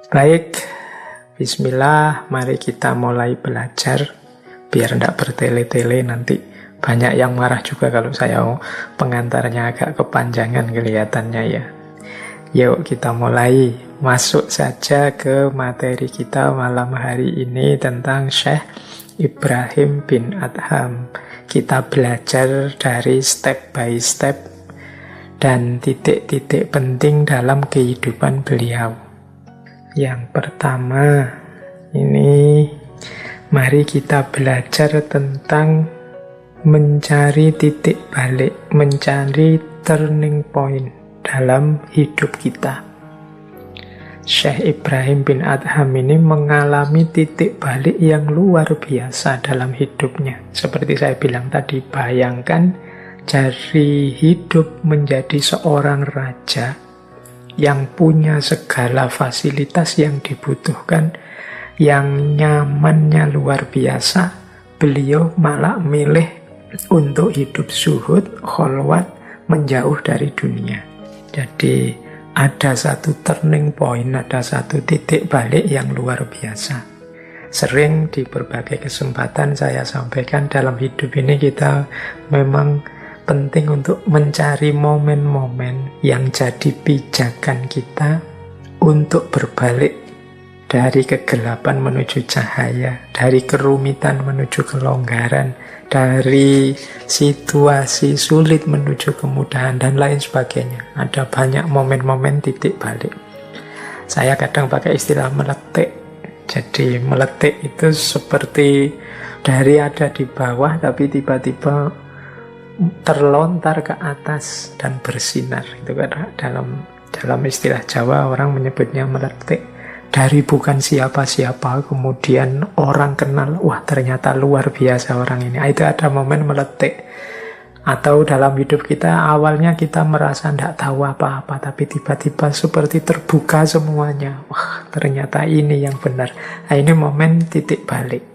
Baik, bismillah, mari kita mulai belajar. Biar tidak bertele-tele nanti. Banyak yang marah juga kalau saya pengantarnya agak kepanjangan kelihatannya ya. Yuk kita mulai. Masuk saja ke materi kita malam hari ini tentang Syekh Ibrahim bin Adham. Kita belajar dari step by step dan titik-titik penting dalam kehidupan beliau. Yang pertama, ini mari kita belajar tentang mencari titik balik, mencari turning point dalam hidup kita. Syekh Ibrahim bin Adham ini mengalami titik balik yang luar biasa dalam hidupnya. Seperti saya bilang tadi, bayangkan dari hidup menjadi seorang raja yang punya segala fasilitas yang dibutuhkan, yang nyamannya luar biasa, beliau malah milih untuk hidup zuhud, kholwat, menjauh dari dunia. Jadi ada satu turning point, ada satu titik balik yang luar biasa. Sering di berbagai kesempatan saya sampaikan dalam hidup ini kita memang penting untuk mencari momen-momen yang jadi pijakan kita untuk berbalik dari kegelapan menuju cahaya, dari kerumitan menuju kelonggaran, dari situasi sulit menuju kemudahan, dan lain sebagainya. Ada banyak momen-momen titik balik. Saya kadang pakai istilah meletik. Jadi meletik itu seperti dari ada di bawah tapi tiba-tiba terlontar ke atas dan bersinar. Itu kan dalam istilah Jawa orang menyebutnya meletik. Dari bukan siapa-siapa, kemudian orang kenal, wah ternyata luar biasa orang ini. Itu ada momen meletik. Atau dalam hidup kita, awalnya kita merasa tidak tahu apa-apa, tapi tiba-tiba seperti terbuka semuanya. Wah ternyata ini yang benar. Nah, ini momen titik balik.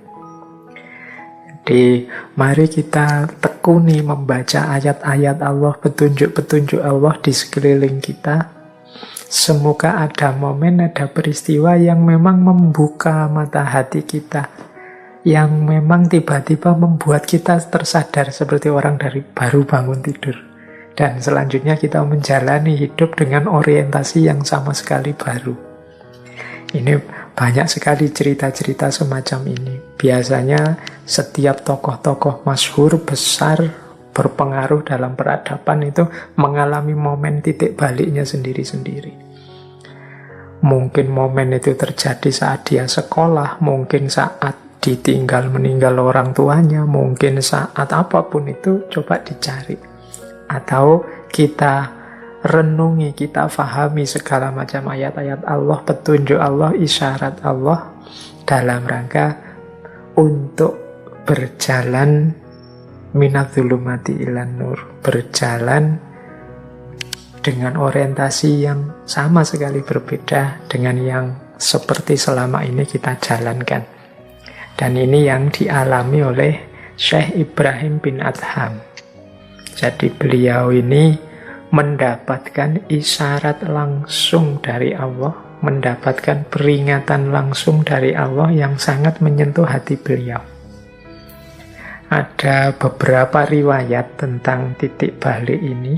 Jadi mari kita tekuni membaca ayat-ayat Allah, petunjuk-petunjuk Allah di sekeliling kita. Semoga ada momen, ada peristiwa yang memang membuka mata hati kita, yang memang tiba-tiba membuat kita tersadar seperti orang dari baru bangun tidur. Dan selanjutnya kita menjalani hidup dengan orientasi yang sama sekali baru. Ini banyak sekali cerita-cerita semacam ini. Biasanya setiap tokoh-tokoh masyhur besar berpengaruh dalam peradaban itu mengalami momen titik baliknya sendiri-sendiri. Mungkin momen itu terjadi saat dia sekolah, mungkin saat ditinggal meninggal orang tuanya, mungkin saat apapun itu coba dicari. Atau kita renungi, kita fahami segala macam ayat-ayat Allah, petunjuk Allah, isyarat Allah dalam rangka untuk berjalan minadzulumati ilan nur, berjalan dengan orientasi yang sama sekali berbeda dengan yang seperti selama ini kita jalankan. Dan ini yang dialami oleh Syekh Ibrahim bin Adham. Jadi beliau ini mendapatkan isyarat langsung dari Allah, mendapatkan peringatan langsung dari Allah yang sangat menyentuh hati beliau. Ada beberapa riwayat tentang titik balik ini.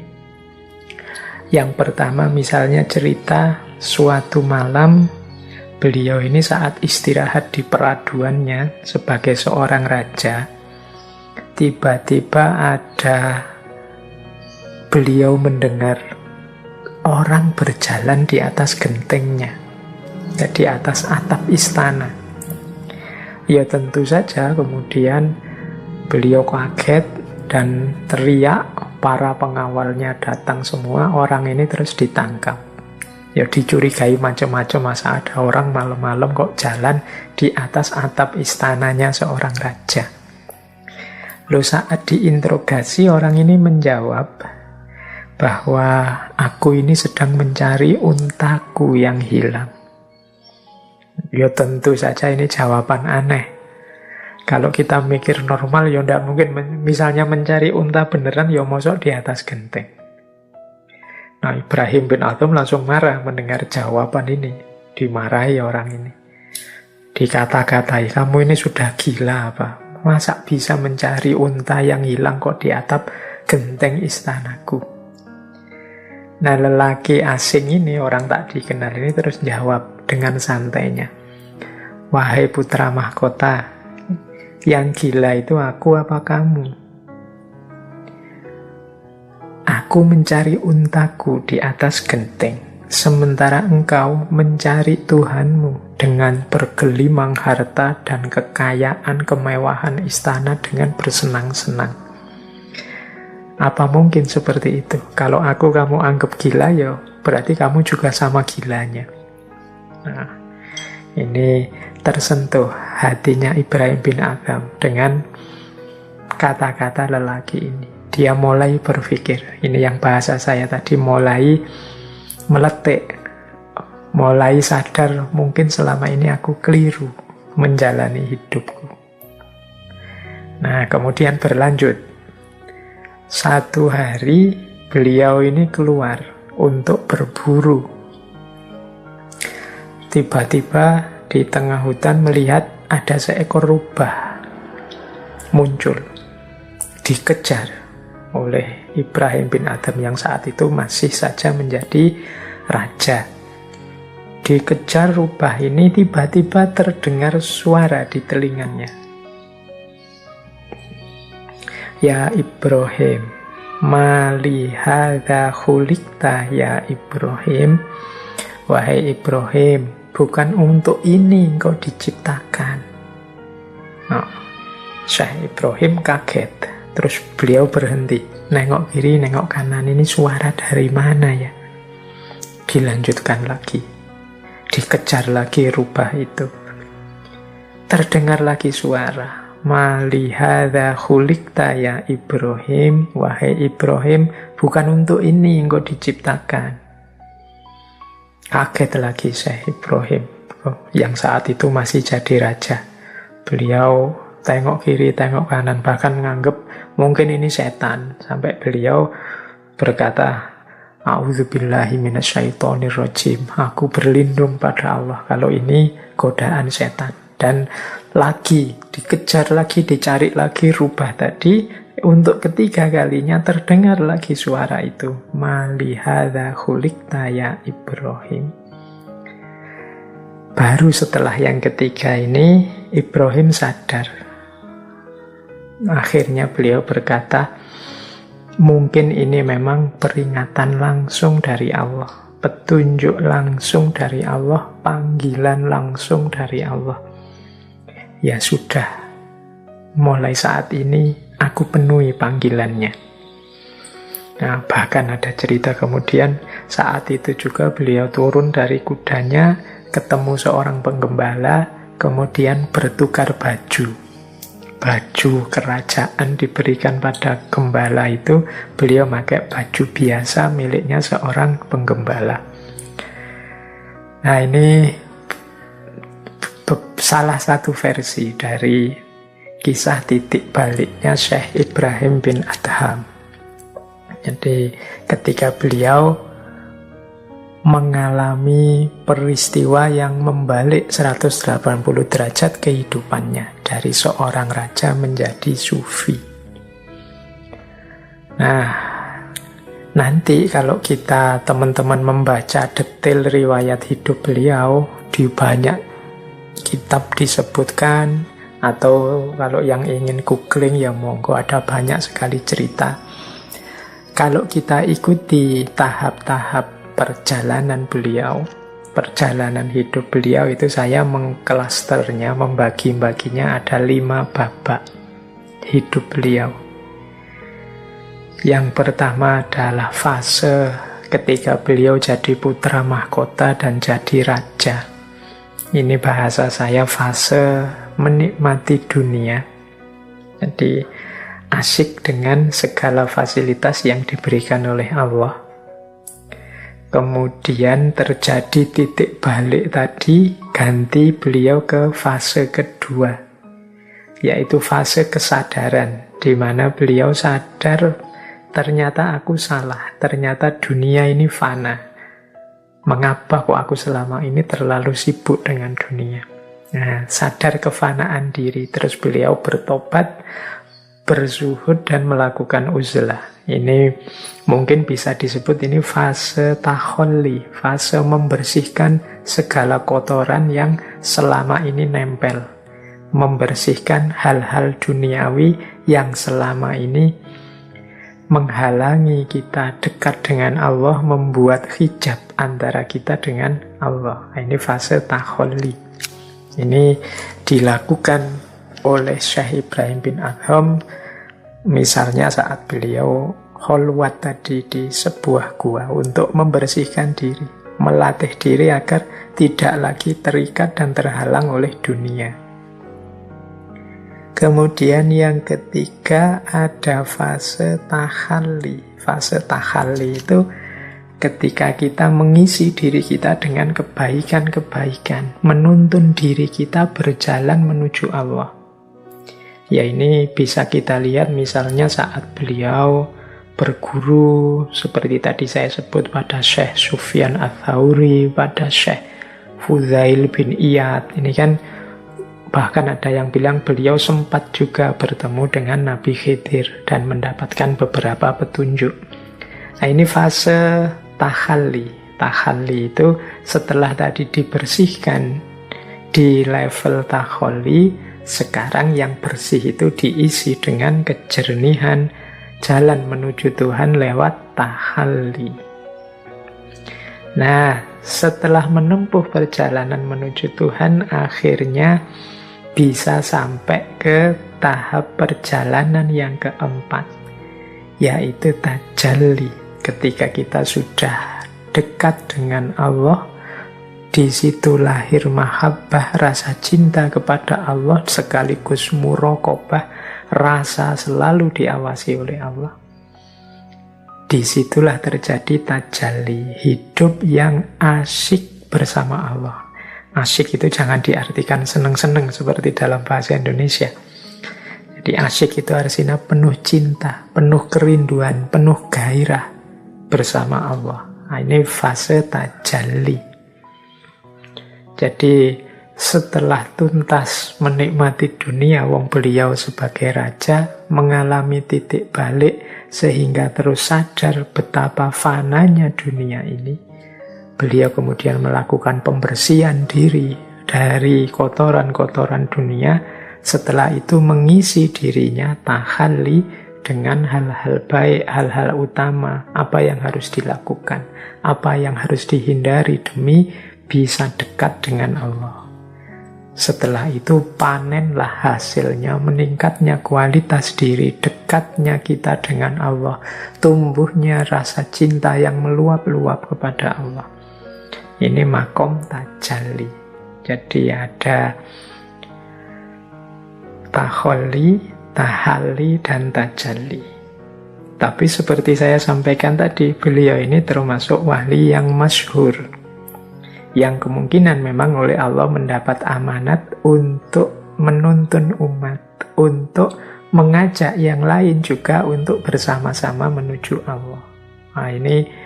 Yang pertama misalnya cerita suatu malam beliau ini saat istirahat di peraduannya sebagai seorang raja, tiba-tiba ada beliau mendengar orang berjalan di atas gentengnya, di atas atap istana. Ya tentu saja kemudian beliau kaget dan teriak, para pengawalnya datang semua, orang ini terus ditangkap. Ya dicurigai macam-macam, masa ada orang malam-malam kok jalan di atas atap istananya seorang raja. Lalu saat diinterogasi orang ini menjawab bahwa aku ini sedang mencari untaku yang hilang. Ya tentu saja ini jawaban aneh. Kalau kita mikir normal, ya tidak mungkin. Misalnya mencari unta beneran, ya mosok di atas genteng. Nah, Ibrahim bin Adham langsung marah mendengar jawaban ini. dimarahi orang ini. Dikata-katai, kamu ini sudah gila apa? Masa bisa mencari unta yang hilang kok di atap genteng istanaku? Nah, lelaki asing ini, orang tak dikenal ini terus jawab dengan santainya, wahai putra mahkota, yang gila itu aku apa kamu? Aku mencari untaku di atas genteng, sementara engkau mencari Tuhanmu dengan bergelimang harta dan kekayaan kemewahan istana dengan bersenang-senang. Apa mungkin seperti itu? Kalau aku kamu anggap gila, ya berarti kamu juga sama gilanya. Nah, ini tersentuh hatinya Ibrahim bin Adham dengan kata-kata lelaki ini. Dia mulai berpikir, ini yang bahasa saya tadi, mulai meletik, mulai sadar mungkin selama ini aku keliru menjalani hidupku. Nah, kemudian berlanjut. Satu hari beliau ini keluar untuk berburu. Tiba-tiba di tengah hutan melihat ada seekor rubah muncul, dikejar oleh Ibrahim bin Adham yang saat itu masih saja menjadi raja. Dikejar rubah ini, tiba-tiba terdengar suara di telinganya. Ya Ibrahim, mali hadza khuliqta ya Ibrahim. Wahai Ibrahim, bukan untuk ini engkau diciptakan. Nah, Syekh Ibrahim kaget. Terus beliau berhenti, nengok kiri, nengok kanan, ini suara dari mana ya? Dilanjutkan lagi, dikejar lagi rubah itu. Terdengar lagi suara, mali hadza khuliqta ya Ibrahim. Wahai Ibrahim, bukan untuk ini engkau diciptakan. Kaget lagi Syekh Ibrahim, yang saat itu masih jadi raja. Beliau tengok kiri, tengok kanan, bahkan menganggap mungkin ini setan. Sampai beliau berkata, A'udzubillahi minasyaitonirrajim. Aku berlindung pada Allah kalau ini godaan setan. Dan lagi, dikejar lagi, dicari lagi rubah tadi. Untuk ketiga kalinya terdengar lagi suara itu. Mali hadza khuliqta ya Ibrahim. Baru setelah yang ketiga ini, Ibrahim sadar. Akhirnya beliau berkata, mungkin ini memang peringatan langsung dari Allah, petunjuk langsung dari Allah, panggilan langsung dari Allah. Ya sudah, mulai saat ini aku penuhi panggilannya. Nah, bahkan ada cerita kemudian saat itu juga beliau turun dari kudanya, ketemu seorang penggembala, kemudian bertukar baju. Baju kerajaan diberikan pada gembala itu, beliau pakai baju biasa miliknya seorang penggembala. Nah, ini salah satu versi dari kisah titik baliknya Syekh Ibrahim bin Adham. Jadi ketika beliau mengalami peristiwa yang membalik 180 derajat kehidupannya, dari seorang raja menjadi sufi. Nah, nanti kalau kita teman-teman membaca detail riwayat hidup beliau, di banyak kitab disebutkan, atau kalau yang ingin googling ya monggo, ada banyak sekali cerita. Kalau kita ikuti tahap-tahap perjalanan beliau, perjalanan hidup beliau itu, saya mengklasternya, membagi-baginya ada 5 babak hidup beliau. Yang pertama adalah fase ketika beliau jadi putra mahkota dan jadi raja. Ini bahasa saya fase menikmati dunia. Jadi asyik dengan segala fasilitas yang diberikan oleh Allah. Kemudian terjadi titik balik tadi, ganti beliau ke fase kedua, yaitu fase kesadaran, di mana beliau sadar ternyata aku salah, ternyata dunia ini fana. Mengapa kok aku selama ini terlalu sibuk dengan dunia? Nah, sadar kefanaan diri. Terus beliau bertobat, berzuhud, dan melakukan uzlah. Ini mungkin bisa disebut ini fase taholli, fase membersihkan segala kotoran yang selama ini nempel. Membersihkan hal-hal duniawi yang selama ini menghalangi kita dekat dengan Allah, membuat hijab antara kita dengan Allah. Ini fase taholli. Ini dilakukan oleh Syekh Ibrahim bin Adham, misalnya saat beliau kholwat tadi di sebuah gua untuk membersihkan diri, melatih diri agar tidak lagi terikat dan terhalang oleh dunia. Kemudian yang ketiga ada fase tahalli. Fase tahalli itu ketika kita mengisi diri kita dengan kebaikan-kebaikan, menuntun diri kita berjalan menuju Allah. Ya, ini bisa kita lihat misalnya saat beliau berguru, seperti tadi saya sebut pada Syekh Sufyan Ats-Tsauri, pada Syekh Fudail bin Iyad. Ini kan bahkan ada yang bilang beliau sempat juga bertemu dengan Nabi Khidir dan mendapatkan beberapa petunjuk. Nah, ini fase tahalli. Tahalli itu setelah tadi dibersihkan di level taholli, sekarang yang bersih itu diisi dengan kejernihan jalan menuju Tuhan lewat tahalli. Nah, setelah menempuh perjalanan menuju Tuhan, akhirnya bisa sampai ke tahap perjalanan yang keempat, yaitu tajalli. Ketika kita sudah dekat dengan Allah, di situ lahir mahabbah, rasa cinta kepada Allah, sekaligus muraqabah, rasa selalu diawasi oleh Allah. Disitulah terjadi tajalli, hidup yang asyik bersama Allah. Asyik itu jangan diartikan seneng-seneng seperti dalam bahasa Indonesia. Jadi asyik itu artinya penuh cinta, penuh kerinduan, penuh gairah bersama Allah. Nah, ini fase tajalli. Jadi setelah tuntas menikmati dunia, wong beliau sebagai raja mengalami titik balik sehingga terus sadar betapa fananya dunia ini. Beliau kemudian melakukan pembersihan diri dari kotoran-kotoran dunia. Setelah itu mengisi dirinya tahalli dengan hal-hal baik, hal-hal utama, apa yang harus dilakukan, apa yang harus dihindari demi bisa dekat dengan Allah. Setelah itu panenlah hasilnya, meningkatnya kualitas diri, dekatnya kita dengan Allah, tumbuhnya rasa cinta yang meluap-luap kepada Allah. Ini makom tajalli. Jadi ada taholli, tahalli, dan tajalli. Tapi seperti saya sampaikan tadi, beliau ini termasuk wali yang masyhur, yang kemungkinan memang oleh Allah mendapat amanat untuk menuntun umat, untuk mengajak yang lain juga untuk bersama-sama menuju Allah. Nah, ini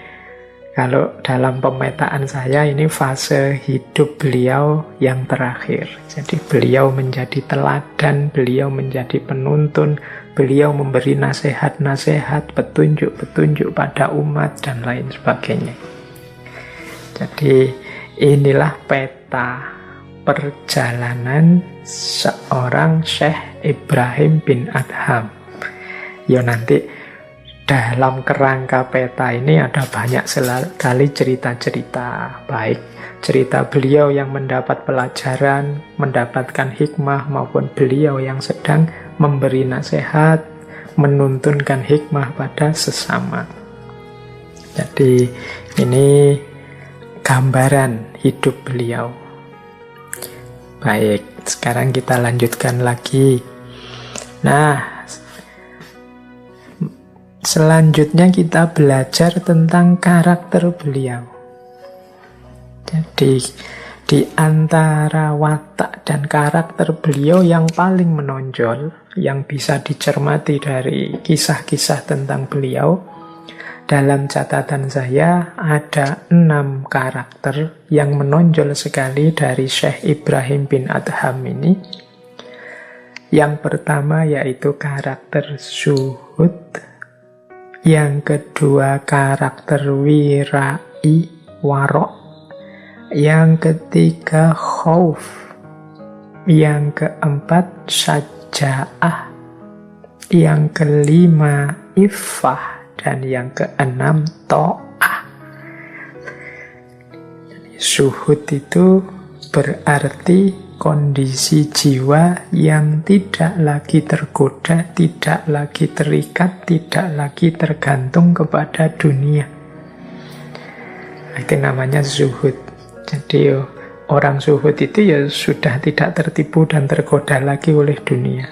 kalau dalam pemetaan saya, ini fase hidup beliau yang terakhir. Jadi beliau menjadi teladan, beliau menjadi penuntun, beliau memberi nasihat-nasihat, petunjuk-petunjuk pada umat, dan lain sebagainya. Jadi inilah peta perjalanan seorang Syekh Ibrahim bin Adham. Ya, nanti dalam kerangka peta ini ada banyak sekali cerita-cerita, baik cerita beliau yang mendapat pelajaran, mendapatkan hikmah, maupun beliau yang sedang memberi nasihat, menuntunkan hikmah pada sesama. Jadi ini gambaran hidup beliau. Baik, sekarang kita lanjutkan lagi. Nah, selanjutnya kita belajar tentang karakter beliau. Jadi di antara watak dan karakter beliau yang paling menonjol, yang bisa dicermati dari kisah-kisah tentang beliau, dalam catatan saya ada 6 karakter yang menonjol sekali dari Syekh Ibrahim bin Adham ini. Yang pertama yaitu karakter zuhud, yang kedua karakter wirai, warok, yang ketiga khauf, yang keempat syaja'ah, yang kelima iffah, dan yang keenam ta'ah. Zuhud itu berarti kondisi jiwa yang tidak lagi tergoda, tidak lagi terikat, tidak lagi tergantung kepada dunia. Itu namanya zuhud. Jadi orang zuhud itu ya sudah tidak tertipu dan tergoda lagi oleh dunia.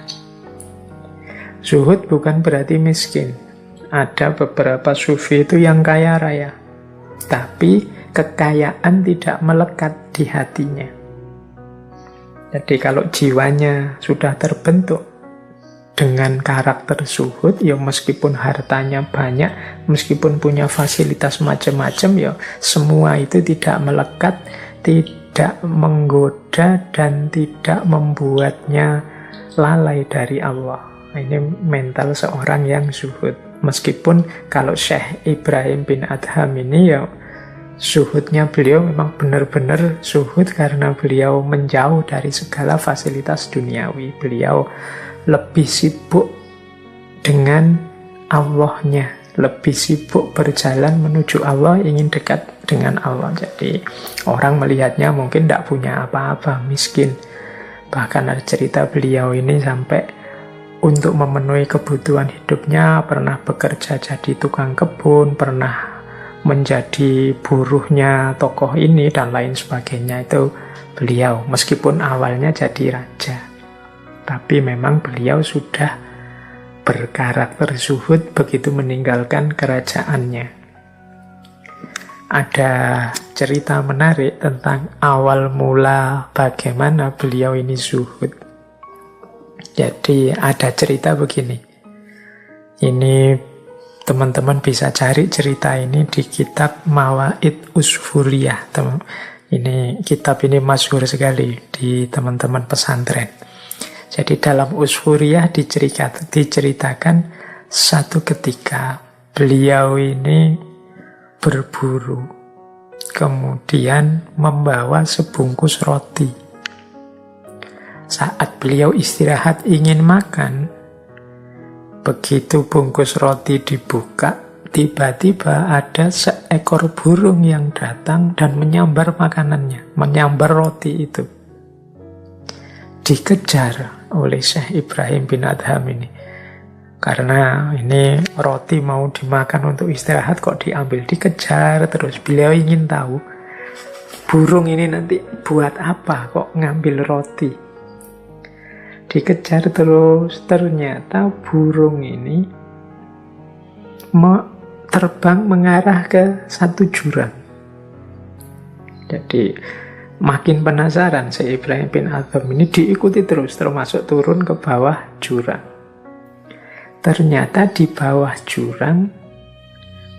Zuhud bukan berarti miskin. Ada beberapa sufi itu yang kaya raya, tapi kekayaan tidak melekat di hatinya. Jadi kalau jiwanya sudah terbentuk dengan karakter zuhud, ya meskipun hartanya banyak, meskipun punya fasilitas macam-macam, ya semua itu tidak melekat, tidak menggoda, dan tidak membuatnya lalai dari Allah. Ini mental seorang yang zuhud. Meskipun kalau Syekh Ibrahim bin Adham ini ya zuhudnya beliau memang benar-benar zuhud karena beliau menjauh dari segala fasilitas duniawi. Beliau lebih sibuk dengan Allahnya, lebih sibuk berjalan menuju Allah, ingin dekat dengan Allah. Jadi orang melihatnya mungkin tidak punya apa-apa, miskin. Bahkan ada cerita beliau ini sampai untuk memenuhi kebutuhan hidupnya pernah bekerja jadi tukang kebun, pernah menjadi buruhnya tokoh ini dan lain sebagainya. Itu beliau, meskipun awalnya jadi raja, tapi memang beliau sudah berkarakter zuhud begitu meninggalkan kerajaannya. Ada cerita menarik tentang awal mula bagaimana beliau ini zuhud. Jadi ada cerita begini. Ini teman-teman bisa cari cerita ini di kitab Mawaid Usfuriyah. Ini kitab ini masyhur sekali di teman-teman pesantren. Jadi dalam Usfuriyah diceritakan satu ketika beliau ini berburu, kemudian membawa sebungkus roti. Saat beliau istirahat ingin makan, begitu bungkus roti dibuka, tiba-tiba ada seekor burung yang datang dan menyambar makanannya, menyambar roti itu. Dikejar oleh Syekh Ibrahim bin Adham ini. Karena ini roti mau dimakan untuk istirahat kok diambil, dikejar terus. Beliau ingin tahu, burung ini nanti buat apa kok ngambil roti. Dikejar terus, ternyata burung ini terbang mengarah ke satu jurang. Jadi makin penasaran si Ibrahim bin Adham ini, diikuti terus, termasuk turun ke bawah jurang. Ternyata di bawah jurang,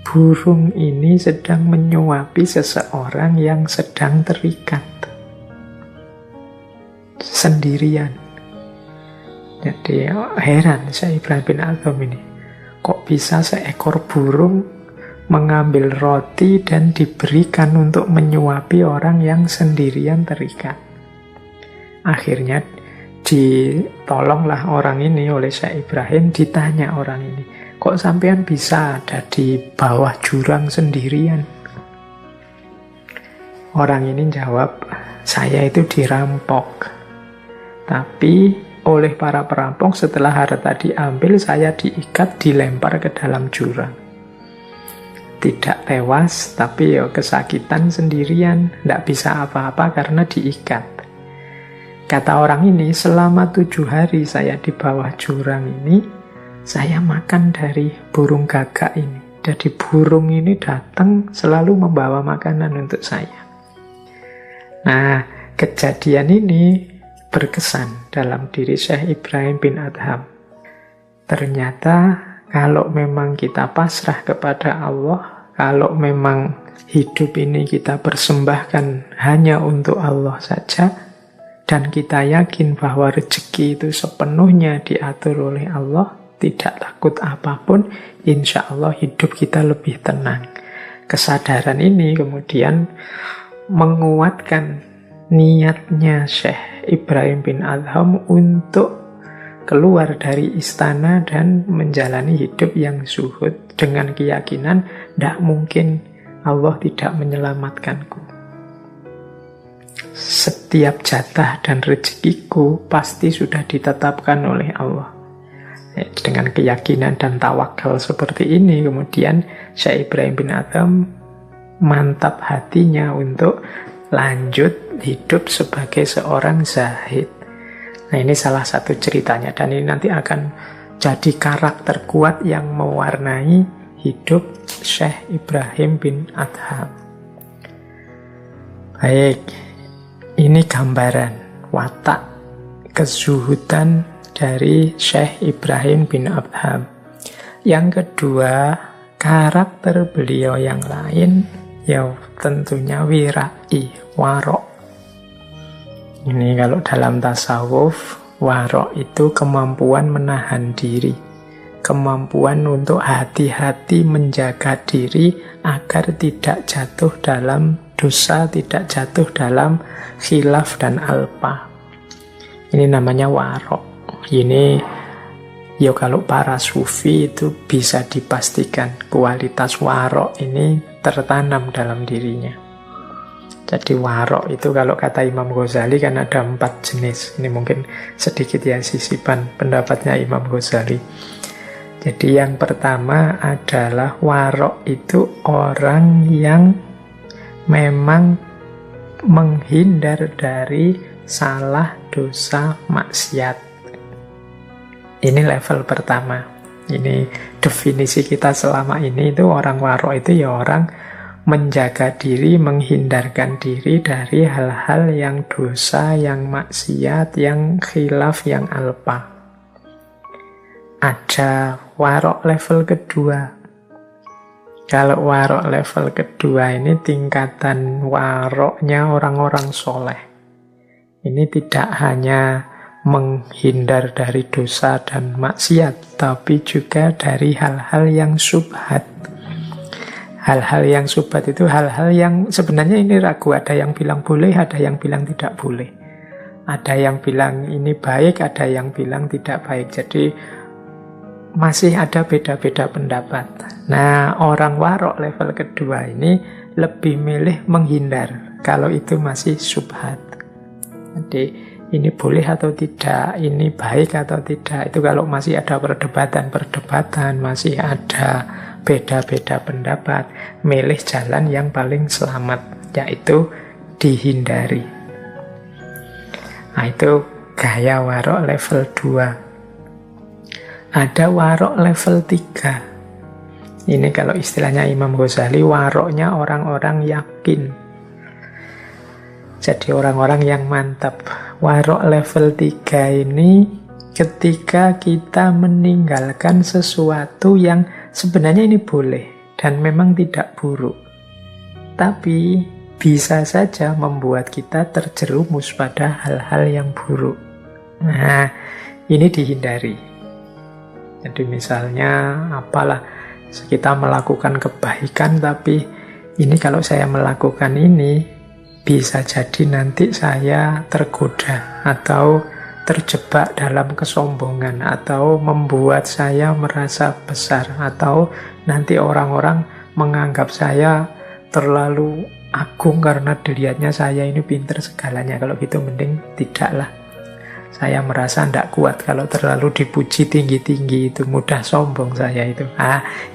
burung ini sedang menyuapi seseorang yang sedang terikat sendirian. Jadi heran Syekh Ibrahim bin Adham ini, kok bisa seekor burung mengambil roti dan diberikan untuk menyuapi orang yang sendirian terikat. Akhirnya ditolonglah orang ini oleh Syekh Ibrahim. Ditanya orang ini, kok sampean bisa ada di bawah jurang sendirian? Orang ini jawab, saya itu dirampok, tapi oleh para perampok setelah harta diambil, saya diikat, dilempar ke dalam jurang. Tidak tewas, tapi ya kesakitan sendirian, tidak bisa apa-apa karena diikat. Kata orang ini, selama 7 hari saya di bawah jurang ini, saya makan dari burung gagak ini. Jadi burung ini datang selalu membawa makanan untuk saya. Nah, kejadian ini berkesan dalam diri Syekh Ibrahim bin Adham. Ternyata Kalau memang kita pasrah kepada Allah, kalau memang hidup ini kita persembahkan hanya untuk Allah saja, dan kita yakin bahwa rezeki itu sepenuhnya diatur oleh Allah, tidak takut apapun, insya Allah hidup kita lebih tenang. Kesadaran ini kemudian menguatkan niatnya Syekh Ibrahim bin Adham untuk keluar dari istana dan menjalani hidup yang zuhud dengan keyakinan tidak mungkin Allah tidak menyelamatkanku. Setiap jatah dan rezekiku pasti sudah ditetapkan oleh Allah. Dengan keyakinan dan tawakal seperti ini, kemudian Syekh Ibrahim bin Adham mantap hatinya untuk lanjut hidup sebagai seorang zahid. Nah, ini salah satu ceritanya, dan ini nanti akan jadi karakter kuat yang mewarnai hidup Syekh Ibrahim bin Adham. Baik, ini gambaran watak kezuhudan dari Syekh Ibrahim bin Adham. Yang kedua, karakter beliau yang lain, ya tentunya wirai, warok. Ini kalau dalam tasawuf, warok itu kemampuan menahan diri, kemampuan untuk hati-hati menjaga diri agar tidak jatuh dalam dosa, tidak jatuh dalam khilaf dan alpa. Ini namanya warok. Ini ya kalau para sufi itu bisa dipastikan kualitas warok ini tertanam dalam dirinya. Jadi warok itu kalau kata Imam Ghazali kan ada 4 jenis. Ini mungkin sedikit ya sisipan pendapatnya Imam Ghazali. Jadi yang pertama adalah warok itu orang yang memang menghindar dari salah, dosa, maksiat. Ini level pertama. Ini definisi kita selama ini itu orang warok itu ya orang menjaga diri, menghindarkan diri dari hal-hal yang dosa, yang maksiat, yang khilaf, yang alpa. Ada warok level kedua. Kalau warok level kedua ini tingkatan waroknya orang-orang soleh. Ini tidak hanya menghindar dari dosa dan maksiat, tapi juga dari hal-hal yang syubhat. Hal-hal yang syubhat itu hal-hal yang sebenarnya ini ragu. Ada yang bilang boleh, ada yang bilang tidak boleh. Ada yang bilang ini baik, ada yang bilang tidak baik. Jadi masih ada beda-beda pendapat. Nah, orang warok level kedua ini lebih milih menghindar kalau itu masih syubhat. Jadi ini boleh atau tidak, ini baik atau tidak. Itu kalau masih ada perdebatan, masih ada beda-beda pendapat, milih jalan yang paling selamat, yaitu dihindari. Nah, itu gaya warok level 2. Ada warok level 3. Ini kalau istilahnya Imam Ghazali, waroknya orang-orang yakin. Jadi orang-orang yang mantap. Warok level 3 ini ketika kita meninggalkan sesuatu yang sebenarnya ini boleh dan memang tidak buruk, tapi bisa saja membuat kita terjerumus pada hal-hal yang buruk. Nah, ini dihindari. Jadi misalnya apalah, kita melakukan kebaikan, tapi ini kalau saya melakukan ini bisa jadi nanti saya tergoda atau terjebak dalam kesombongan, atau membuat saya merasa besar, atau nanti orang-orang menganggap saya terlalu agung karena dilihatnya saya ini pinter segalanya. Kalau gitu mending tidaklah. Saya merasa tidak kuat kalau terlalu dipuji tinggi-tinggi, itu mudah sombong saya itu.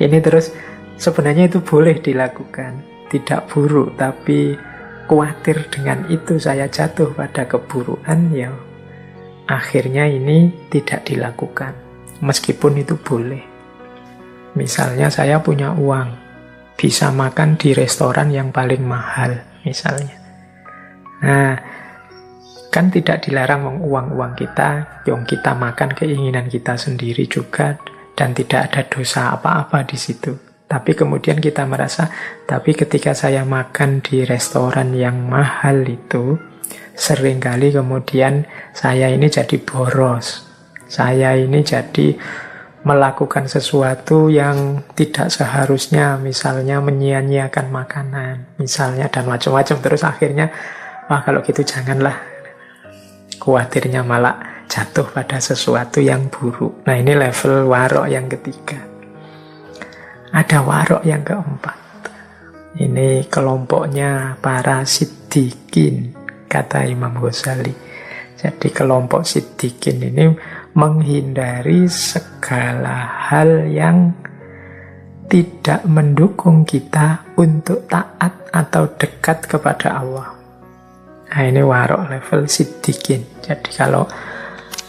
Ini terus sebenarnya itu boleh dilakukan, tidak buruk, tapi khawatir dengan itu saya jatuh pada keburukan, ya akhirnya ini tidak dilakukan, meskipun itu boleh. Misalnya saya punya uang, bisa makan di restoran yang paling mahal, misalnya. Nah, kan tidak dilarang uang-uang kita, yang kita makan keinginan kita sendiri juga, dan tidak ada dosa apa-apa di situ. Tapi kemudian kita merasa, tapi ketika saya makan di restoran yang mahal itu, seringkali kemudian saya ini jadi boros. Saya ini jadi melakukan sesuatu yang tidak seharusnya, misalnya menyia-nyiakan makanan, misalnya, dan macam-macam. Terus akhirnya, wah kalau gitu janganlah. Khawatirnya malah jatuh pada sesuatu yang buruk. Nah, ini level warok yang ketiga. Ada warok yang keempat. Ini kelompoknya para siddiqin, kata Imam Ghazali. Jadi kelompok siddiqin ini menghindari segala hal yang tidak mendukung kita untuk taat atau dekat kepada Allah. Nah, ini warok level siddiqin. Jadi kalau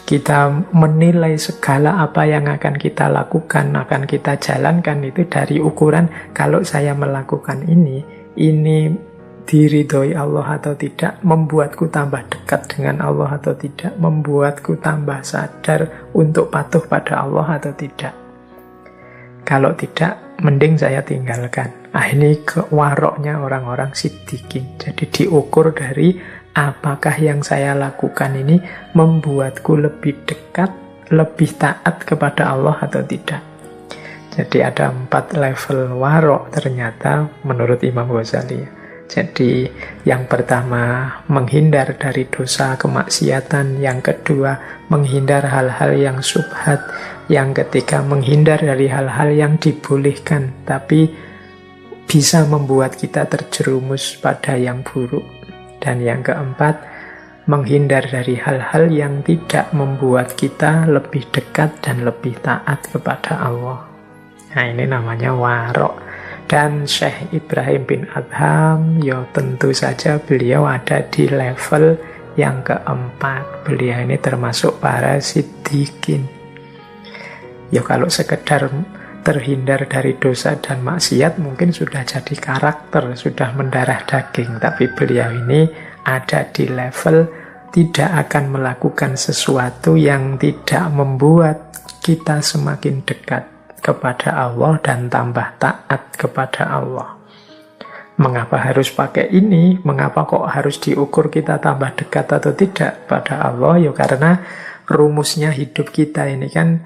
kita menilai segala apa yang akan kita lakukan, akan kita jalankan itu dari ukuran kalau saya melakukan ini diridhoi Allah atau tidak, membuatku tambah dekat dengan Allah atau tidak, membuatku tambah sadar untuk patuh pada Allah atau tidak. Kalau tidak, mending saya tinggalkan. Ini waroknya orang-orang siddiqin. Jadi diukur dari apakah yang saya lakukan ini membuatku lebih dekat, lebih taat kepada Allah atau tidak. Jadi ada 4 level warok ternyata menurut Imam Ghazali. Jadi yang pertama menghindar dari dosa kemaksiatan, yang kedua menghindar hal-hal yang syubhat, yang ketiga menghindar dari hal-hal yang dibolehkan tapi bisa membuat kita terjerumus pada yang buruk, dan yang keempat menghindar dari hal-hal yang tidak membuat kita lebih dekat dan lebih taat kepada Allah. Nah, ini namanya warok. Dan Syekh Ibrahim bin Adham, ya tentu saja beliau ada di level yang keempat. Beliau ini termasuk para siddiqin. Ya kalau sekedar terhindar dari dosa dan maksiat mungkin sudah jadi karakter, sudah mendarah daging. Tapi beliau ini ada di level tidak akan melakukan sesuatu yang tidak membuat kita semakin dekat kepada Allah dan tambah taat kepada Allah. Mengapa harus pakai ini? Mengapa kok harus diukur kita tambah dekat atau tidak pada Allah? Ya karena rumusnya hidup kita ini kan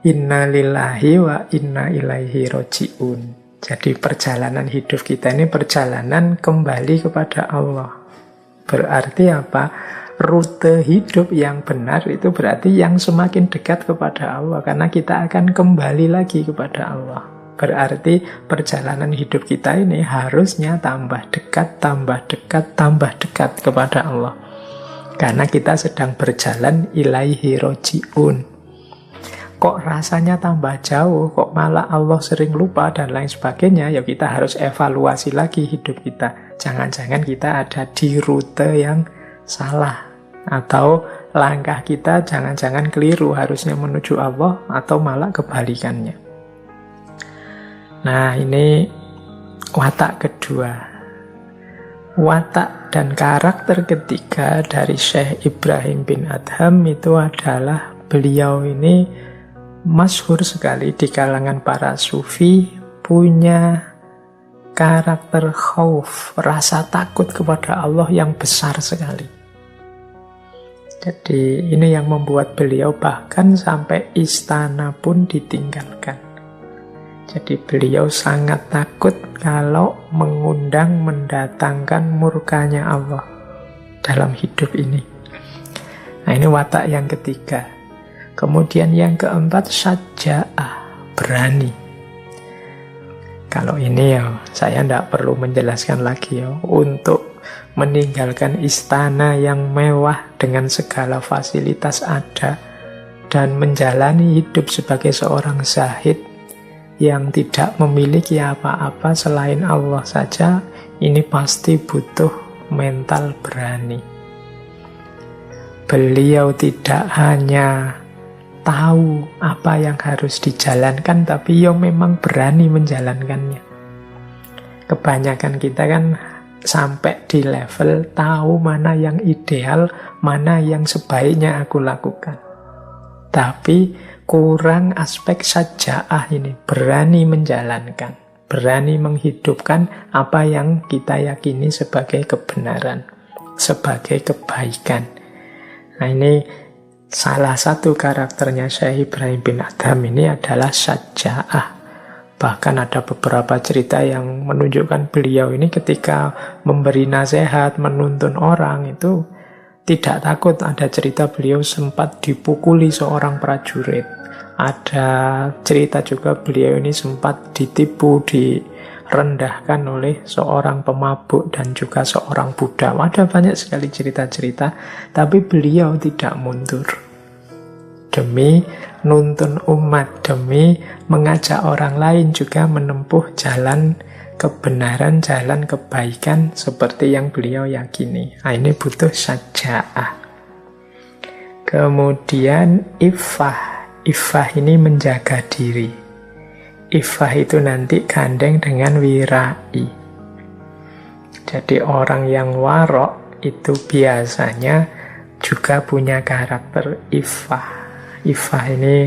inna lillahi wa inna ilaihi roji'un. Jadi perjalanan hidup kita ini perjalanan kembali kepada Allah. Berarti apa? Rute hidup yang benar itu berarti yang semakin dekat kepada Allah, karena kita akan kembali lagi kepada Allah. Berarti perjalanan hidup kita ini harusnya tambah dekat, tambah dekat, tambah dekat kepada Allah, karena kita sedang berjalan ilaihi roji'un. Kok rasanya tambah jauh, kok malah Allah sering lupa dan lain sebagainya, ya kita harus evaluasi lagi hidup kita. Jangan-jangan kita ada di rute yang salah, atau langkah kita jangan-jangan keliru, harusnya menuju Allah atau malah kebalikannya. Nah, ini watak kedua. Watak dan karakter ketiga dari Syekh Ibrahim bin Adham itu adalah beliau ini masyhur sekali di kalangan para sufi, punya karakter khauf, rasa takut kepada Allah yang besar sekali. Jadi ini yang membuat beliau bahkan sampai istana pun ditinggalkan. Jadi beliau sangat takut kalau mengundang, mendatangkan murkanya Allah dalam hidup ini. Nah, ini watak yang ketiga. Kemudian yang keempat, syaja'ah, berani. Kalau ini ya saya tidak perlu menjelaskan lagi ya. Untuk meninggalkan istana yang mewah dengan segala fasilitas ada dan menjalani hidup sebagai seorang zahid yang tidak memiliki apa-apa selain Allah saja, ini pasti butuh mental berani. Beliau tidak hanya tahu apa yang harus dijalankan, tapi ya memang berani menjalankannya. Kebanyakan kita kan sampai di level tahu mana yang ideal, mana yang sebaiknya aku lakukan. Tapi kurang aspek syaja'ah ini, berani menjalankan, berani menghidupkan apa yang kita yakini sebagai kebenaran, sebagai kebaikan. Nah, ini salah satu karakternya Syekh Ibrahim bin Adham ini adalah syaja'ah. Bahkan ada beberapa cerita yang menunjukkan beliau ini ketika memberi nasihat, menuntun orang itu tidak takut. Ada cerita beliau sempat dipukuli seorang prajurit. Ada cerita juga beliau ini sempat ditipu, direndahkan oleh seorang pemabuk dan juga seorang budak. Ada banyak sekali cerita-cerita, tapi beliau tidak mundur. Demi nuntun umat, demi mengajak orang lain juga menempuh jalan kebenaran, jalan kebaikan seperti yang beliau yakini. Nah, ini butuh syaja'ah. Kemudian iffah. Iffah ini menjaga diri. Iffah itu nanti gandeng dengan wirai. Jadi orang yang warok itu biasanya juga punya karakter iffah. Iffah ini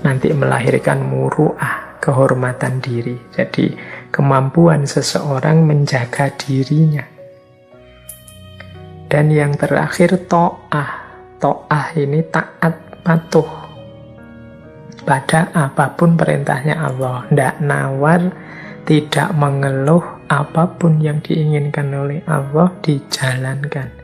nanti melahirkan muru'ah, kehormatan diri. Jadi kemampuan seseorang menjaga dirinya. Dan yang terakhir to'ah. To'ah ini taat patuh pada apapun perintahnya Allah. Tidak nawar, tidak mengeluh, apapun yang diinginkan oleh Allah dijalankan.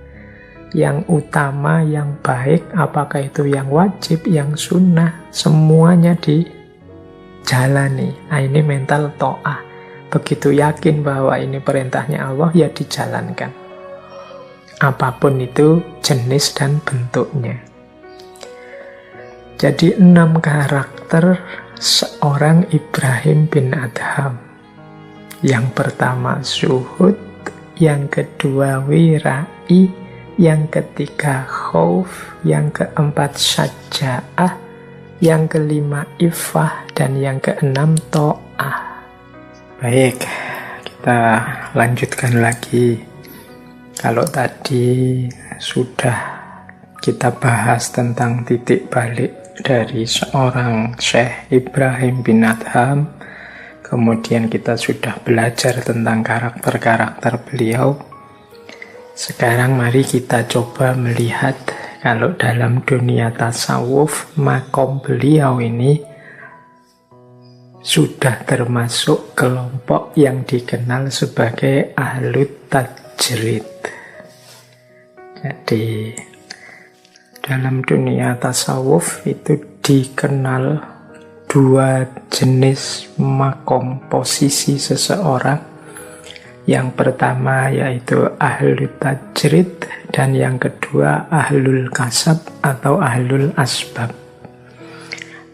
Yang utama, yang baik, apakah itu yang wajib, yang sunnah, semuanya dijalani. Nah, ini mental to'ah. Begitu yakin bahwa ini perintahnya Allah, ya dijalankan. Apapun itu jenis dan bentuknya. Jadi 6 karakter seorang Ibrahim bin Adham. Yang pertama zuhud, yang kedua wirai, yang ketiga khauf, yang keempat syaja'ah, yang kelima iffah, dan yang keenam to'ah. Baik, kita lanjutkan lagi. Kalau tadi sudah kita bahas tentang titik balik dari seorang Syekh Ibrahim bin Adham, kemudian kita sudah belajar tentang karakter-karakter beliau. Sekarang mari kita coba melihat kalau dalam dunia tasawuf makom beliau ini sudah termasuk kelompok yang dikenal sebagai ahlut tajrid. Jadi dalam dunia tasawuf itu dikenal 2 jenis makom posisi seseorang. Yang pertama yaitu ahlul tajrid, dan yang kedua ahlul kasab atau ahlul asbab.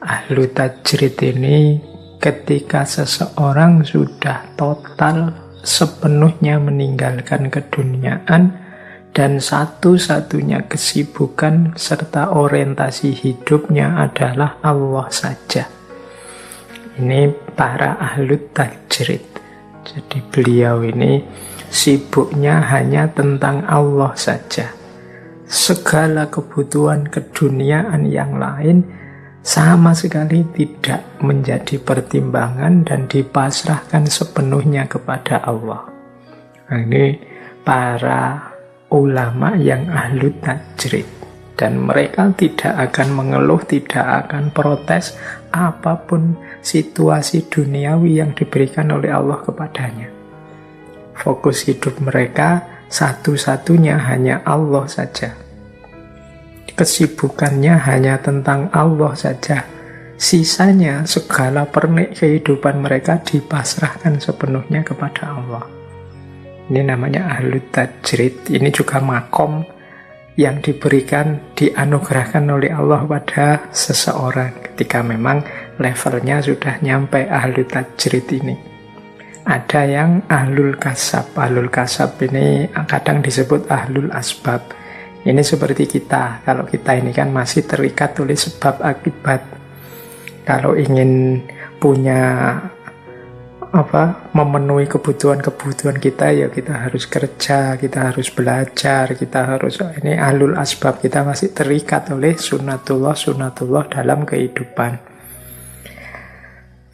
Ahlul tajrid ini ketika seseorang sudah total sepenuhnya meninggalkan keduniaan dan satu-satunya kesibukan serta orientasi hidupnya adalah Allah saja. Ini para ahlul tajrid. Jadi beliau ini sibuknya hanya tentang Allah saja. Segala kebutuhan keduniaan yang lain sama sekali tidak menjadi pertimbangan dan dipasrahkan sepenuhnya kepada Allah. Nah, ini para ulama yang ahlu tajrid. Dan mereka tidak akan mengeluh, tidak akan protes apapun situasi duniawi yang diberikan oleh Allah kepadanya. Fokus hidup mereka satu-satunya hanya Allah saja. Kesibukannya hanya tentang Allah saja. Sisanya segala pernik kehidupan mereka dipasrahkan sepenuhnya kepada Allah. Ini namanya ahlu tajrid. Ini juga makom yang diberikan, dianugerahkan oleh Allah pada seseorang ketika memang levelnya sudah nyampe ahlul tajrid ini. Ada yang ahlul kasab. Ahlul kasab ini kadang disebut ahlul asbab. Ini seperti kita. Kalau kita ini kan masih terikat oleh sebab akibat. Kalau ingin punya memenuhi kebutuhan-kebutuhan kita, ya kita harus kerja, kita harus belajar, kita harus, ini ahlul asbab, kita masih terikat oleh sunnatullah dalam kehidupan.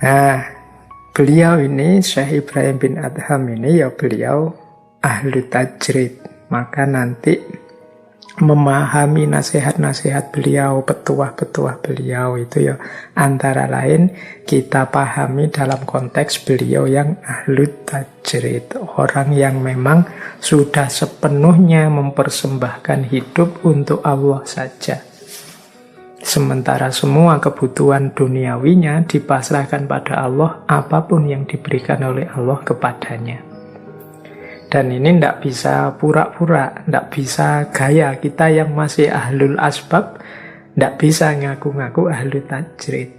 Nah, beliau ini, Syekh Ibrahim bin Adham ini, ya beliau ahlu tajrid. Maka nanti memahami nasihat-nasihat beliau, petuah-petuah beliau itu ya antara lain kita pahami dalam konteks beliau yang ahlu tajrid, orang yang memang sudah sepenuhnya mempersembahkan hidup untuk Allah saja. Sementara semua kebutuhan duniawinya dipasrahkan pada Allah, apapun yang diberikan oleh Allah kepadanya. Dan ini tidak bisa pura-pura, tidak bisa gaya. Kita yang masih ahlul asbab tidak bisa ngaku-ngaku ahlu tajrid.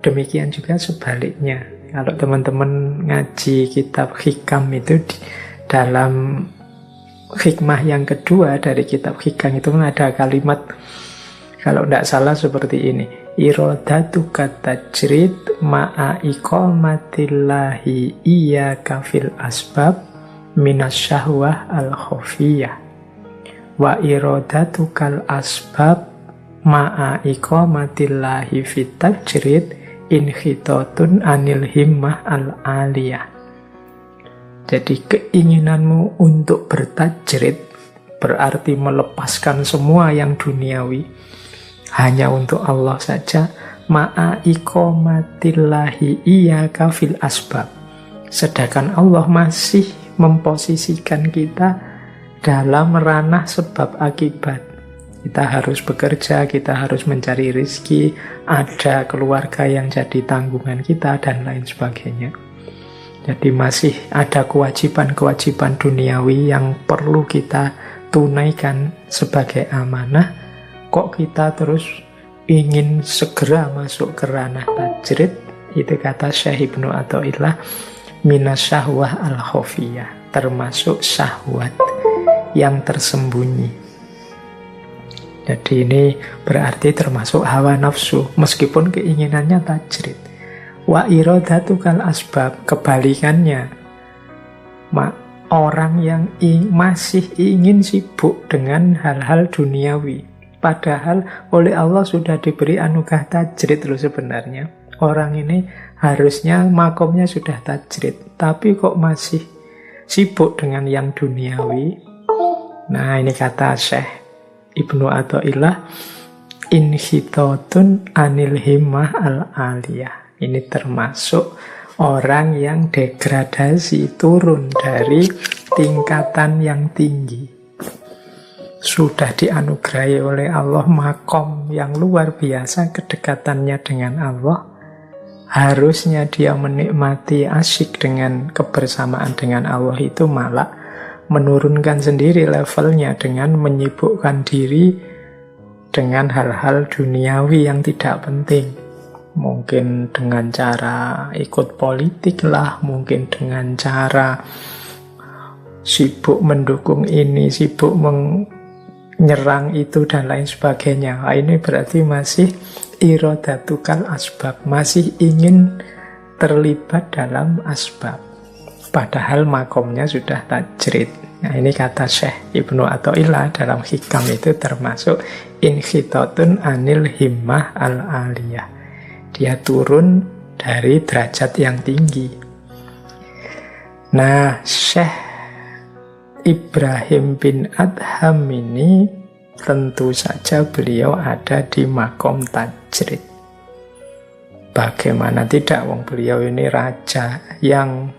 Demikian juga sebaliknya. Kalau teman-teman ngaji kitab hikam itu dalam hikmah yang kedua dari kitab hikam itu ada kalimat, kalau tidak salah seperti ini, irodatu katajrid ma'a iqamatillahi iyaka fil asbab minas syahwah al-khofiyah wa iradatukal asbab ma'a iqamatillahi fit tajrid inhitatun anil himmah al-aliyah. Jadi keinginanmu untuk bertajrid berarti melepaskan semua yang duniawi hanya untuk Allah saja, ma'a iqamatillahi iyaka fil asbab, sedangkan Allah masih memposisikan kita dalam ranah sebab akibat. Kita harus bekerja, kita harus mencari rezeki, ada keluarga yang jadi tanggungan kita, dan lain sebagainya. Jadi masih ada kewajiban-kewajiban duniawi yang perlu kita tunaikan sebagai amanah. Kok kita terus ingin segera masuk ke ranah tajrid? Itu kata Syekh Ibnu Athaillah, minas syahwah al-khofiyah, termasuk syahwat yang tersembunyi. Jadi ini berarti termasuk hawa nafsu, meskipun keinginannya tajrid. Wa iradatukal asbab, kebalikannya, orang yang masih ingin sibuk dengan hal-hal duniawi, padahal oleh Allah sudah diberi anugerah tajrid loh sebenarnya. Orang ini harusnya makomnya sudah tajrid, tapi kok masih sibuk dengan yang duniawi. Nah, ini kata Syekh Ibnu Athaillah, inhitatun anil himmah al-aliyah. Ini termasuk orang yang degradasi, turun dari tingkatan yang tinggi. Sudah dianugerahi oleh Allah makom yang luar biasa kedekatannya dengan Allah, harusnya dia menikmati asyik dengan kebersamaan dengan Allah, itu malah menurunkan sendiri levelnya dengan menyibukkan diri dengan hal-hal duniawi yang tidak penting. Mungkin dengan cara ikut politik lah, mungkin dengan cara sibuk mendukung ini, sibuk menyerang itu, dan lain sebagainya. Nah, ini berarti masih iradatukal asbab, masih ingin terlibat dalam asbab, padahal makomnya sudah tajrid. Nah, ini kata Syekh Ibnu Athaillah dalam hikam itu termasuk inhitatun anil himmah al-aliyah. Dia turun dari derajat yang tinggi. Nah, Syekh Ibrahim bin Adham ini tentu saja beliau ada di makom tajrid. Bagaimana tidak, wong beliau ini raja yang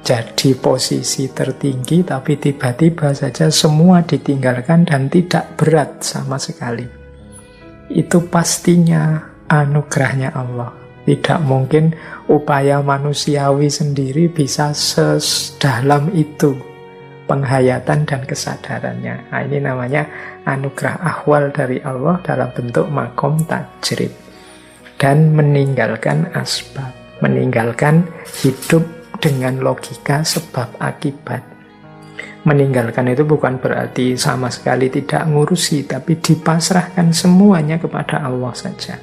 jadi posisi tertinggi, tapi tiba-tiba saja semua ditinggalkan dan tidak berat sama sekali. Itu pastinya anugerahnya Allah. Tidak mungkin upaya manusiawi sendiri bisa sedalam itu penghayatan dan kesadarannya. Nah, ini namanya anugerah ahwal dari Allah dalam bentuk makom tajrid. Dan meninggalkan asbab, meninggalkan hidup dengan logika sebab akibat. Meninggalkan itu bukan berarti sama sekali tidak ngurusi, tapi dipasrahkan semuanya kepada Allah saja.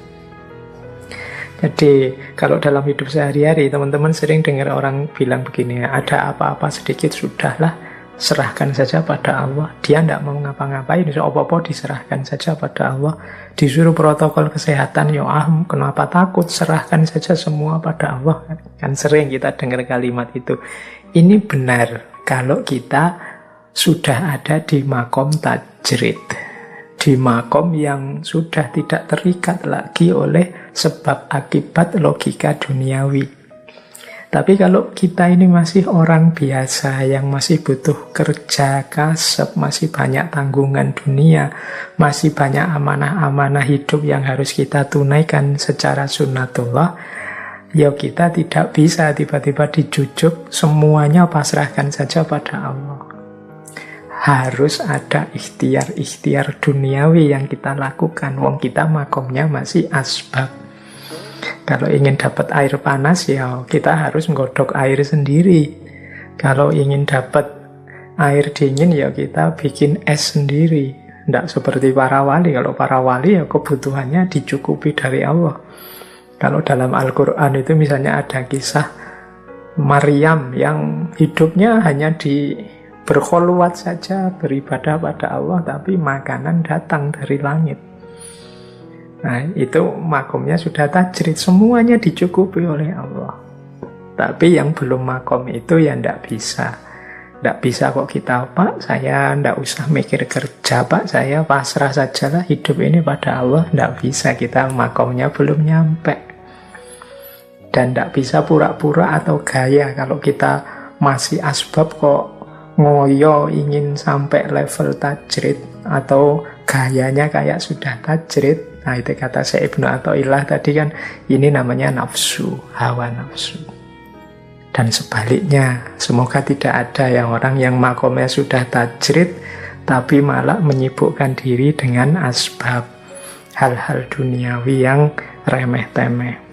Jadi kalau dalam hidup sehari-hari teman-teman sering dengar orang bilang begini, ada apa-apa sedikit sudahlah, serahkan saja pada Allah. Dia tidak mau ngapa-ngapain, apa-apa diserahkan saja pada Allah. Disuruh protokol kesehatan, kenapa takut, serahkan saja semua pada Allah. Kan sering kita dengar kalimat itu. Ini benar kalau kita sudah ada di makom tajrid, di makom yang sudah tidak terikat lagi oleh sebab akibat logika duniawi. Tapi kalau kita ini masih orang biasa yang masih butuh kerja, kasab, masih banyak tanggungan dunia, masih banyak amanah-amanah hidup yang harus kita tunaikan secara sunnatullah, ya kita tidak bisa tiba-tiba dijujuk, semuanya pasrahkan saja pada Allah. Harus ada ikhtiar-ikhtiar duniawi yang kita lakukan. Wong kita makomnya masih asbab. Kalau ingin dapat air panas, ya kita harus menggodok air sendiri. Kalau ingin dapat air dingin, ya kita bikin es sendiri. Tidak seperti para wali. Kalau para wali, ya kebutuhannya dicukupi dari Allah. Kalau dalam Al-Quran itu misalnya ada kisah Maryam yang hidupnya hanya berkhulwat saja, beribadah pada Allah, tapi makanan datang dari langit. Nah, itu makomnya sudah tajrid, semuanya dicukupi oleh Allah. Tapi yang belum makom itu ya tidak bisa. Tidak bisa kok kita, Pak, saya tidak usah mikir kerja, Pak, saya pasrah sajalah hidup ini pada Allah. Tidak bisa, kita makomnya belum nyampe. Dan tidak bisa pura-pura atau gaya kalau kita masih asbab kok ngoyo ingin sampai level tajrid atau gayanya kayak sudah tajrid. Nah, itu kata Syekh Ibnu Athaillah tadi kan, ini namanya nafsu, hawa nafsu. Dan sebaliknya, semoga tidak ada yang orang yang makomnya sudah tajrid tapi malah menyibukkan diri dengan asbab, hal-hal duniawi yang remeh-temeh.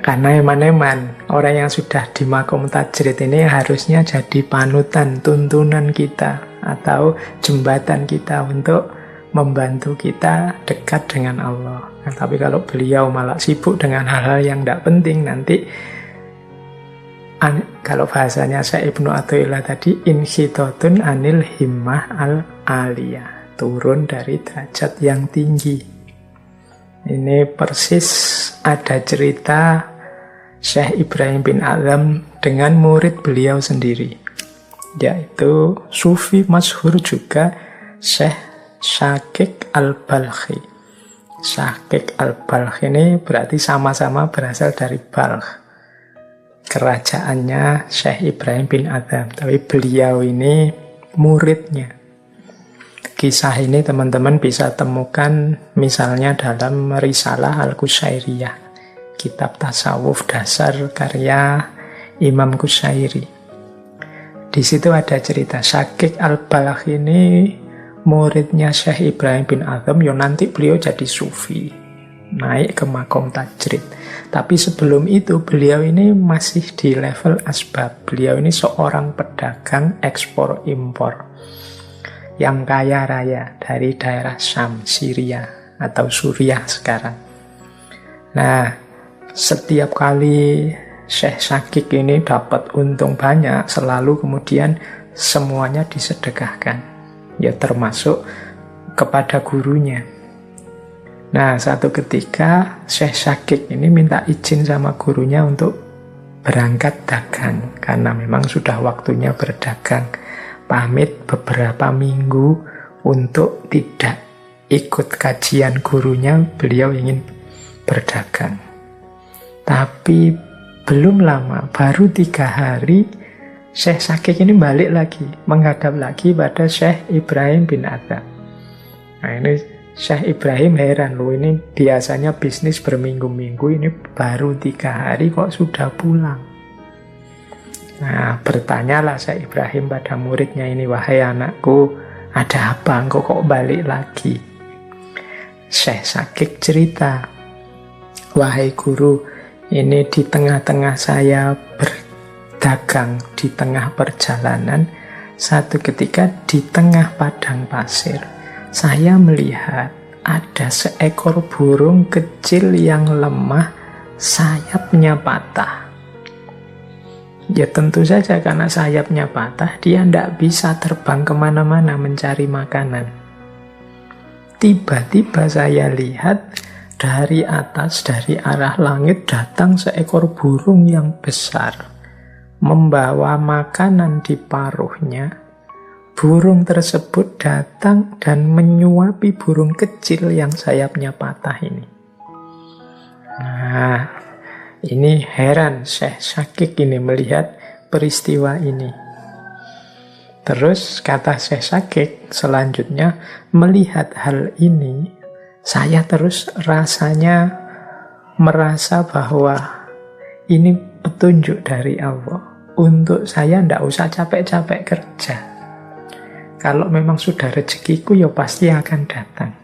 Karena eman-eman, orang yang sudah di makom tajrid ini harusnya jadi panutan, tuntunan kita, atau jembatan kita untuk membantu kita dekat dengan Allah. Nah, tapi kalau beliau malah sibuk dengan hal-hal yang tidak penting, nanti kalau bahasanya Syekh Ibnu Athaillah tadi, inhitotun anil himmah al-aliyah, turun dari derajat yang tinggi. Ini persis ada cerita Syekh Ibrahim bin Adham dengan murid beliau sendiri, yaitu Sufi masyhur juga, Syekh Syakik al-Balkhi. Syakik al-Balkhi ini berarti sama-sama berasal dari Balkh, kerajaannya Syekh Ibrahim bin Adham, tapi beliau ini muridnya. Kisah ini teman-teman bisa temukan misalnya dalam Risalah Al-Qusairiyah, kitab tasawuf dasar karya Imam Qusairi. Di situ ada cerita Syakik al-Balkh ini muridnya Syekh Ibrahim bin Adham, nanti beliau jadi sufi, naik ke makom tajrid. Tapi sebelum itu beliau ini masih di level asbab. Beliau ini seorang pedagang ekspor impor yang kaya raya dari daerah Syam, Syria atau Suriah sekarang. Nah, setiap kali Syekh Syakik ini dapat untung banyak, selalu kemudian semuanya disedekahkan, ya termasuk kepada gurunya. Nah, satu ketika Syekh Syakik ini minta izin sama gurunya untuk berangkat dagang, karena memang sudah waktunya berdagang. Pamit beberapa minggu untuk tidak ikut kajian gurunya, beliau ingin berdagang. Tapi belum lama, baru 3 hari, Syekh Syakik ini balik lagi, menghadap lagi pada Syekh Ibrahim bin Adham. Nah, ini Syekh Ibrahim heran, loh, ini biasanya bisnis berminggu-minggu, ini baru 3 hari kok sudah pulang. Nah, bertanyalah Syekh Ibrahim pada muridnya ini, wahai anakku, ada apa engkau kok balik lagi? Syekh Syakik cerita, wahai guru, ini di tengah-tengah saya berdagang, di tengah perjalanan, satu ketika di tengah padang pasir, saya melihat ada seekor burung kecil yang lemah, sayapnya patah. Ya tentu saja karena sayapnya patah, dia tidak bisa terbang kemana-mana mencari makanan. Tiba-tiba saya lihat dari atas, dari arah langit datang seekor burung yang besar, membawa makanan di paruhnya. Burung tersebut datang dan menyuapi burung kecil yang sayapnya patah ini. Nah, ini heran Syekh Syakik ini melihat peristiwa ini. Terus kata Syekh Syakik selanjutnya, melihat hal ini, saya terus rasanya merasa bahwa ini petunjuk dari Allah. Untuk saya tidak usah capek-capek kerja. Kalau memang sudah rezekiku, ya pasti akan datang.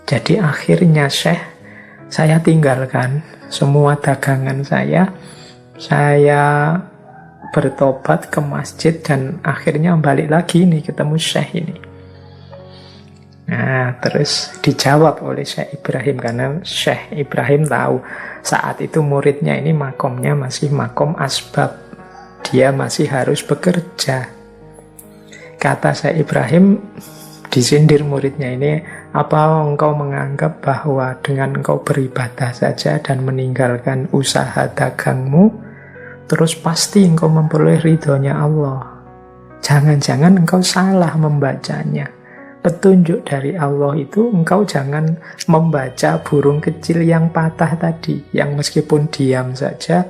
Jadi akhirnya saya tinggalkan semua dagangan saya bertobat ke masjid dan akhirnya balik lagi nih ketemu Syekh ini. Nah, terus dijawab oleh Syekh Ibrahim karena Syekh Ibrahim tahu saat itu muridnya ini makomnya masih makom asbab. Dia masih harus bekerja. Kata Syekh Ibrahim, disindir muridnya ini, apa engkau menganggap bahwa dengan engkau beribadah saja dan meninggalkan usaha dagangmu, terus pasti engkau memperoleh ridhonya Allah? Jangan-jangan engkau salah membacanya. Petunjuk dari Allah itu engkau jangan membaca burung kecil yang patah tadi, yang meskipun diam saja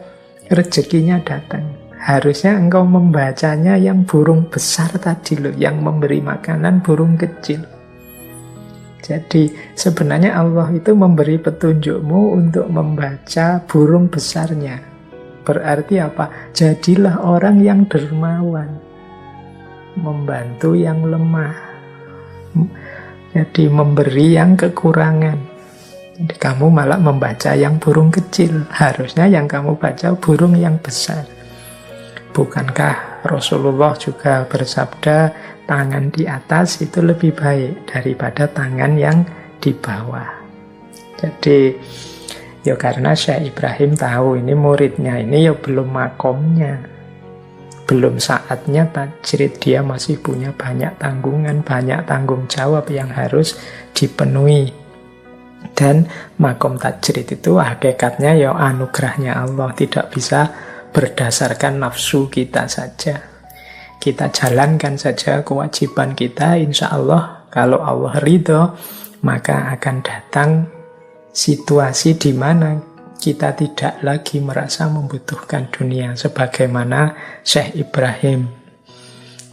rezekinya datang. Harusnya engkau membacanya yang burung besar tadi loh, yang memberi makanan burung kecil. Jadi sebenarnya Allah itu memberi petunjukmu untuk membaca burung besarnya. Berarti apa? Jadilah orang yang dermawan, membantu yang lemah, jadi memberi yang kekurangan. Jadi kamu malah membaca yang burung kecil, harusnya yang kamu baca burung yang besar. Bukankah Rasulullah juga bersabda, tangan di atas itu lebih baik daripada tangan yang di bawah. Jadi, ya karena Syekh Ibrahim tahu ini muridnya ini ya belum makomnya, belum saatnya tajrid, dia masih punya banyak tanggungan, banyak tanggung jawab yang harus dipenuhi. Dan makom tajrid itu hakikatnya ya anugerahnya Allah, tidak bisa berdasarkan nafsu kita saja. Kita jalankan saja kewajiban kita, insya Allah kalau Allah ridho, maka akan datang situasi di mana kita tidak lagi merasa membutuhkan dunia. Sebagaimana Syekh Ibrahim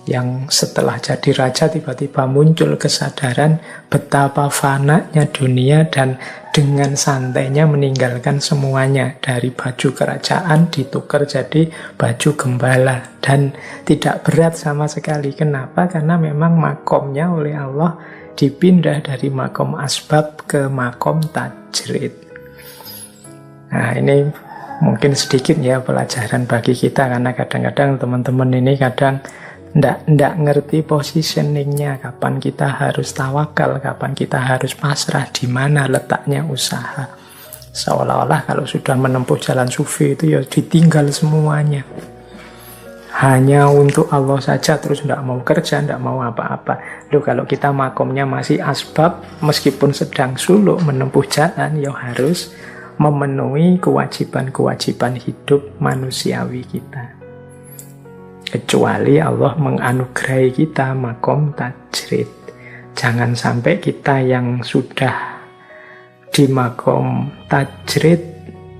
yang setelah jadi raja tiba-tiba muncul kesadaran betapa fananya dunia dan dengan santainya meninggalkan semuanya. Dari baju kerajaan ditukar jadi baju gembala dan tidak berat sama sekali. Kenapa? Karena memang makomnya oleh Allah dipindah dari makom asbab ke makom tajrid. Nah, ini mungkin sedikit ya pelajaran bagi kita, karena kadang-kadang teman-teman ini kadang ndak ngerti positioningnya, kapan kita harus tawakal, kapan kita harus pasrah, di mana letaknya usaha. Seolah-olah kalau sudah menempuh jalan sufi itu ya ditinggal semuanya, hanya untuk Allah saja, terus ndak mau kerja, ndak mau apa-apa. Loh, kalau kita makomnya masih asbab, meskipun sedang suluk menempuh jalan, ya harus memenuhi kewajiban-kewajiban hidup manusiawi kita. Kecuali Allah menganugerahi kita makom tajrid. Jangan sampai kita yang sudah di makom tajrid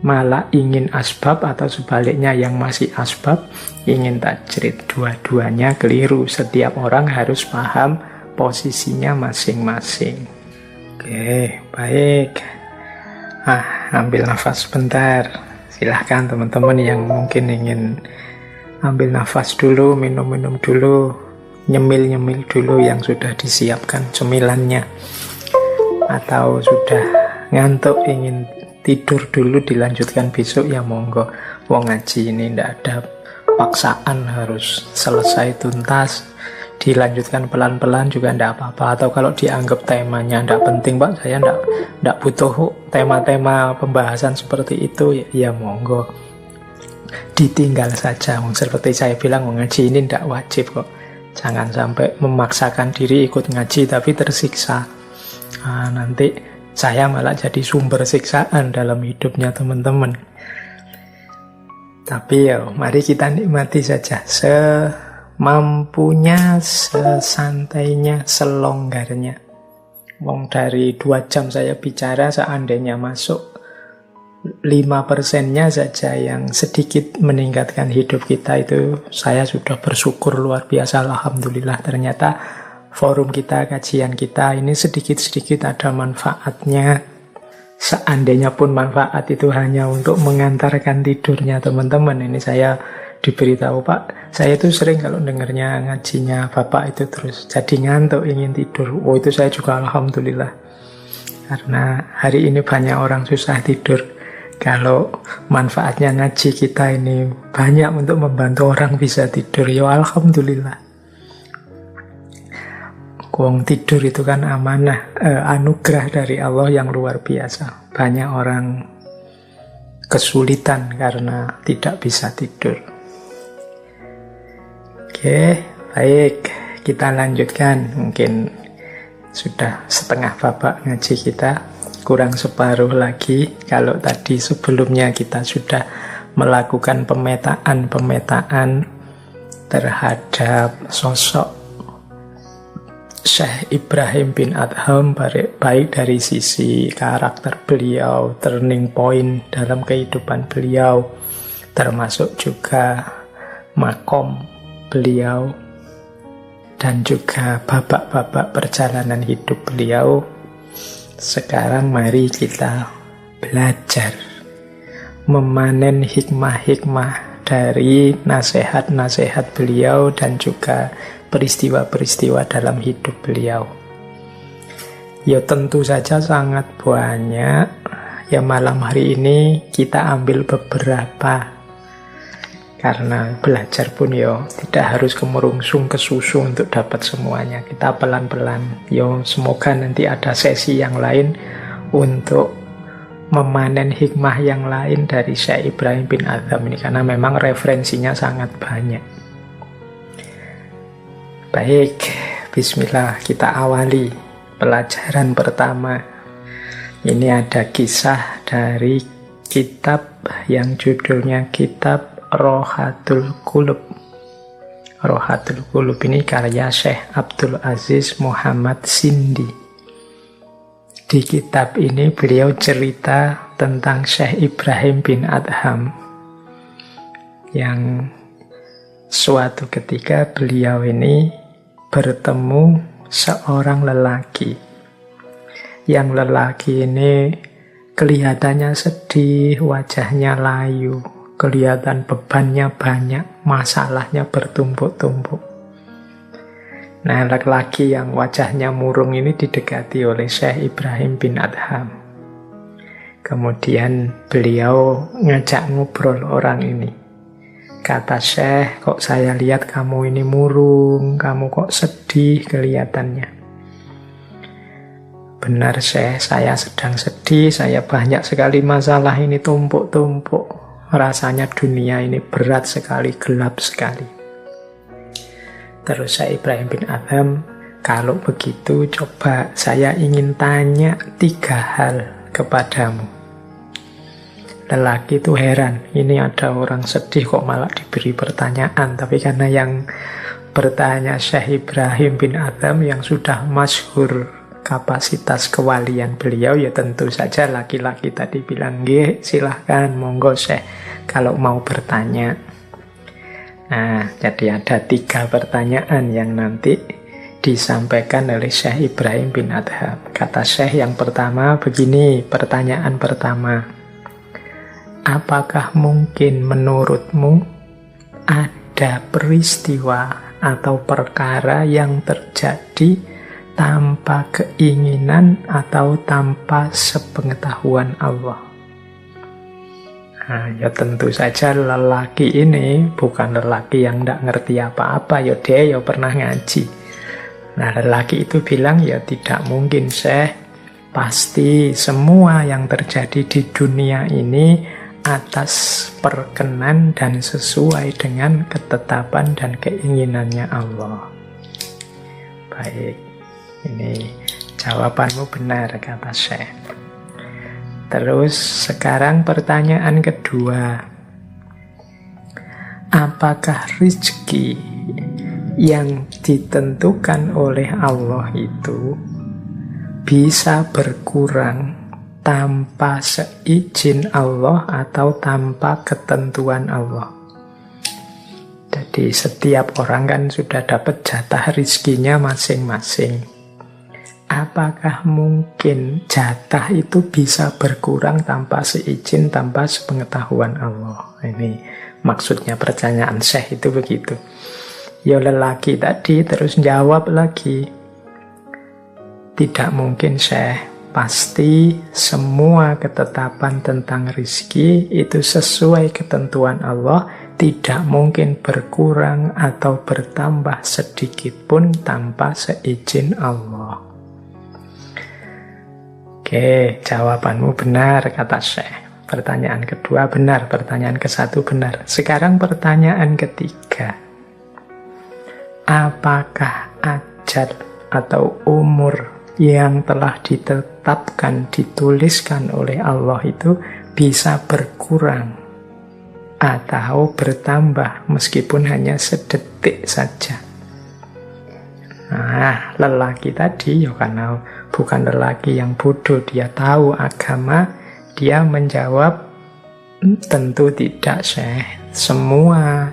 malah ingin asbab, atau sebaliknya yang masih asbab ingin tajrid. Dua-duanya keliru. Setiap orang harus paham posisinya masing-masing. Oke, baik. Ambil nafas sebentar. Silahkan teman-teman yang mungkin ingin ambil nafas dulu, minum-minum dulu, nyemil-nyemil dulu yang sudah disiapkan cemilannya. Atau sudah ngantuk ingin tidur dulu dilanjutkan besok, ya monggo. Wong ngaji ini tidak ada paksaan harus selesai tuntas. dilanjutkan pelan-pelan juga tidak apa-apa. Atau kalau dianggap temanya tidak penting, Pak, saya tidak butuh tema-tema pembahasan seperti itu, ya monggo, ditinggal saja. Seperti saya bilang, ngaji ini tidak wajib kok. Jangan sampai memaksakan diri ikut ngaji tapi tersiksa. Nanti saya malah jadi sumber siksaan dalam hidupnya teman-teman. Tapi ya, mari kita nikmati saja semampunya, sesantainya, selonggarnya. Wong dari 2 jam saya bicara, seandainya masuk 5%-nya saja yang sedikit meningkatkan hidup kita, itu saya sudah bersyukur luar biasa. Alhamdulillah, ternyata forum kita, kajian kita ini sedikit-sedikit ada manfaatnya. Seandainya pun manfaat itu hanya untuk mengantarkan tidurnya teman-teman. Ini saya diberitahu, Pak, saya itu sering kalau dengarnya ngajinya Bapak itu terus jadi ngantuk, ingin tidur. Itu saya juga alhamdulillah. Karena hari ini banyak orang susah tidur. Kalau manfaatnya ngaji kita ini banyak untuk membantu orang bisa tidur, ya alhamdulillah. Wong tidur itu kan amanah, anugerah dari Allah yang luar biasa. Banyak orang kesulitan karena tidak bisa tidur. Oke, baik, kita lanjutkan. Mungkin sudah setengah babak ngaji kita, kurang separuh lagi. Kalau tadi sebelumnya kita sudah melakukan pemetaan terhadap sosok Syekh Ibrahim bin Adham, baik dari sisi karakter beliau, turning point dalam kehidupan beliau, termasuk juga makom beliau, dan juga babak-babak perjalanan hidup beliau. Sekarang mari kita belajar memanen hikmah-hikmah dari nasihat-nasihat beliau dan juga peristiwa-peristiwa dalam hidup beliau. Ya tentu saja sangat banyak. Ya malam hari ini kita ambil beberapa. Karena belajar pun ya tidak harus kemerungsung ke susu untuk dapat semuanya. Kita pelan-pelan. Ya semoga nanti ada sesi yang lain untuk memanen hikmah yang lain dari Syekh Ibrahim bin Adham ini. Karena memang referensinya sangat banyak. Baik, bismillah, kita awali pelajaran pertama. Ini ada kisah dari kitab yang judulnya Kitab Rohatul Qulub. Rohatul Qulub ini karya Syekh Abdul Aziz Muhammad Sindi. Di kitab ini beliau cerita tentang Syekh Ibrahim bin Adham yang suatu ketika beliau ini bertemu seorang lelaki. Yang lelaki ini kelihatannya sedih, wajahnya layu, kelihatan bebannya banyak, masalahnya bertumpuk-tumpuk. Nah, lelaki yang wajahnya murung ini didekati oleh Syekh Ibrahim bin Adham. Kemudian beliau ngajak ngobrol orang ini. Kata Syekh, kok saya lihat kamu ini murung, kamu kok sedih kelihatannya. Benar Syekh, saya sedang sedih, saya banyak sekali masalah ini tumpuk-tumpuk. Rasanya dunia ini berat sekali, gelap sekali. Terus Syekh Ibrahim bin Adham, kalau begitu coba saya ingin tanya 3 hal kepadamu. Lelaki itu heran, ini ada orang sedih kok malah diberi pertanyaan. Tapi karena yang bertanya Syekh Ibrahim bin Adham yang sudah masyhur kapasitas kewalian beliau, ya tentu saja laki-laki tadi bilang, nggih silahkan, monggo Syekh kalau mau bertanya. Nah, jadi ada 3 pertanyaan yang nanti disampaikan oleh Syekh Ibrahim bin Adham. Kata Syekh yang pertama begini, pertanyaan pertama. Apakah mungkin menurutmu ada peristiwa atau perkara yang terjadi tanpa keinginan atau tanpa sepengetahuan Allah? Nah, ya tentu saja lelaki ini bukan lelaki yang tidak ngerti apa-apa, ya dia ya pernah ngaji. Nah, lelaki itu bilang, ya tidak mungkin Syekh, pasti semua yang terjadi di dunia ini atas perkenan dan sesuai dengan ketetapan dan keinginannya Allah. Baik, ini jawabanmu benar, kata Syekh. Terus sekarang pertanyaan kedua. Apakah rezeki yang ditentukan oleh Allah itu bisa berkurang tanpa seizin Allah atau tanpa ketentuan Allah? Jadi setiap orang kan sudah dapat jatah rezekinya masing-masing. Apakah mungkin jatah itu bisa berkurang tanpa seizin, tanpa sepengetahuan Allah? Ini maksudnya pertanyaan Syekh itu begitu. Ya lelaki tadi terus jawab lagi. Tidak mungkin Syekh, pasti semua ketetapan tentang rezeki itu sesuai ketentuan Allah, tidak mungkin berkurang atau bertambah sedikit pun tanpa seizin Allah. Oke, jawabanmu benar, kata Syekh. Pertanyaan kedua benar, pertanyaan ke-1 benar. Sekarang pertanyaan ketiga. Apakah ajal atau umur yang telah ditetapkan, dituliskan oleh Allah itu bisa berkurang atau bertambah meskipun hanya sedetik saja? Nah, lelaki tadi, ya karena bukan lelaki yang bodoh, dia tahu agama, dia menjawab, tentu tidak Syekh. Semua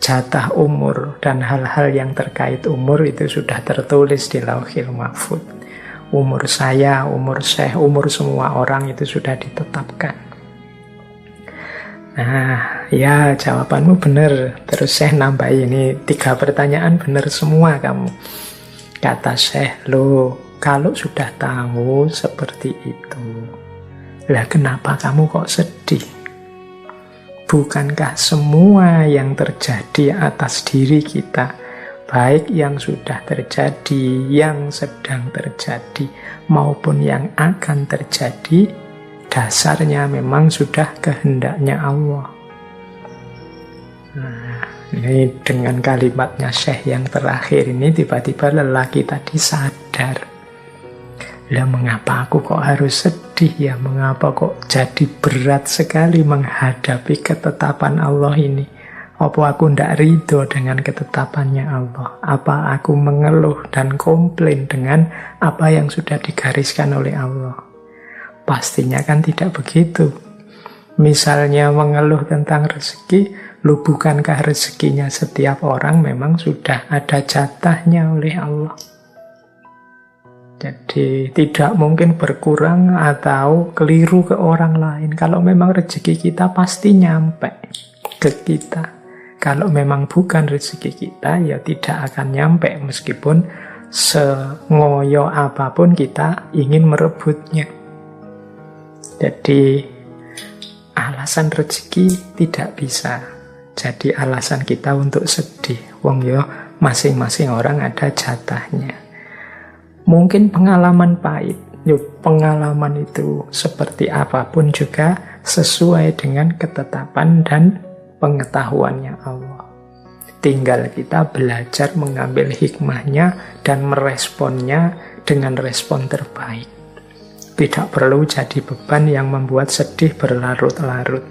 jatah umur dan hal-hal yang terkait umur itu sudah tertulis di Lauhil Mahfuz. Umur saya, umur Syekh, umur semua orang itu sudah ditetapkan. Nah, ya jawabanmu benar. Terus Syekh nambah ini 3 pertanyaan benar semua kamu. Kata Syekh, loh kalau sudah tahu seperti itu, lah kenapa kamu kok sedih? Bukankah semua yang terjadi atas diri kita, baik yang sudah terjadi, yang sedang terjadi, maupun yang akan terjadi, dasarnya memang sudah kehendaknya Allah? Nah, ini dengan kalimatnya Syekh yang terakhir ini, tiba-tiba lelaki tadi sadar. Lah mengapa aku kok harus sedih ya? Mengapa kok jadi berat sekali menghadapi ketetapan Allah ini? Apa aku tidak ridho dengan ketetapannya Allah? Apa aku mengeluh dan komplain dengan apa yang sudah digariskan oleh Allah? Pastinya kan tidak begitu. Misalnya mengeluh tentang rezeki, lu bukankah rezekinya setiap orang memang sudah ada jatahnya oleh Allah? Jadi tidak mungkin berkurang atau keliru ke orang lain. Kalau memang rezeki kita pasti nyampe ke kita. Kalau memang bukan rezeki kita, ya tidak akan nyampe meskipun sengoyo apapun kita ingin merebutnya. Jadi alasan rezeki tidak bisa jadi alasan kita untuk sedih. Wong yo masing-masing orang ada jatahnya. Mungkin pengalaman pahit, pengalaman itu seperti apapun juga sesuai dengan ketetapan dan pengetahuannya Allah. Tinggal kita belajar mengambil hikmahnya dan meresponnya dengan respon terbaik. Tidak perlu jadi beban yang membuat sedih berlarut-larut.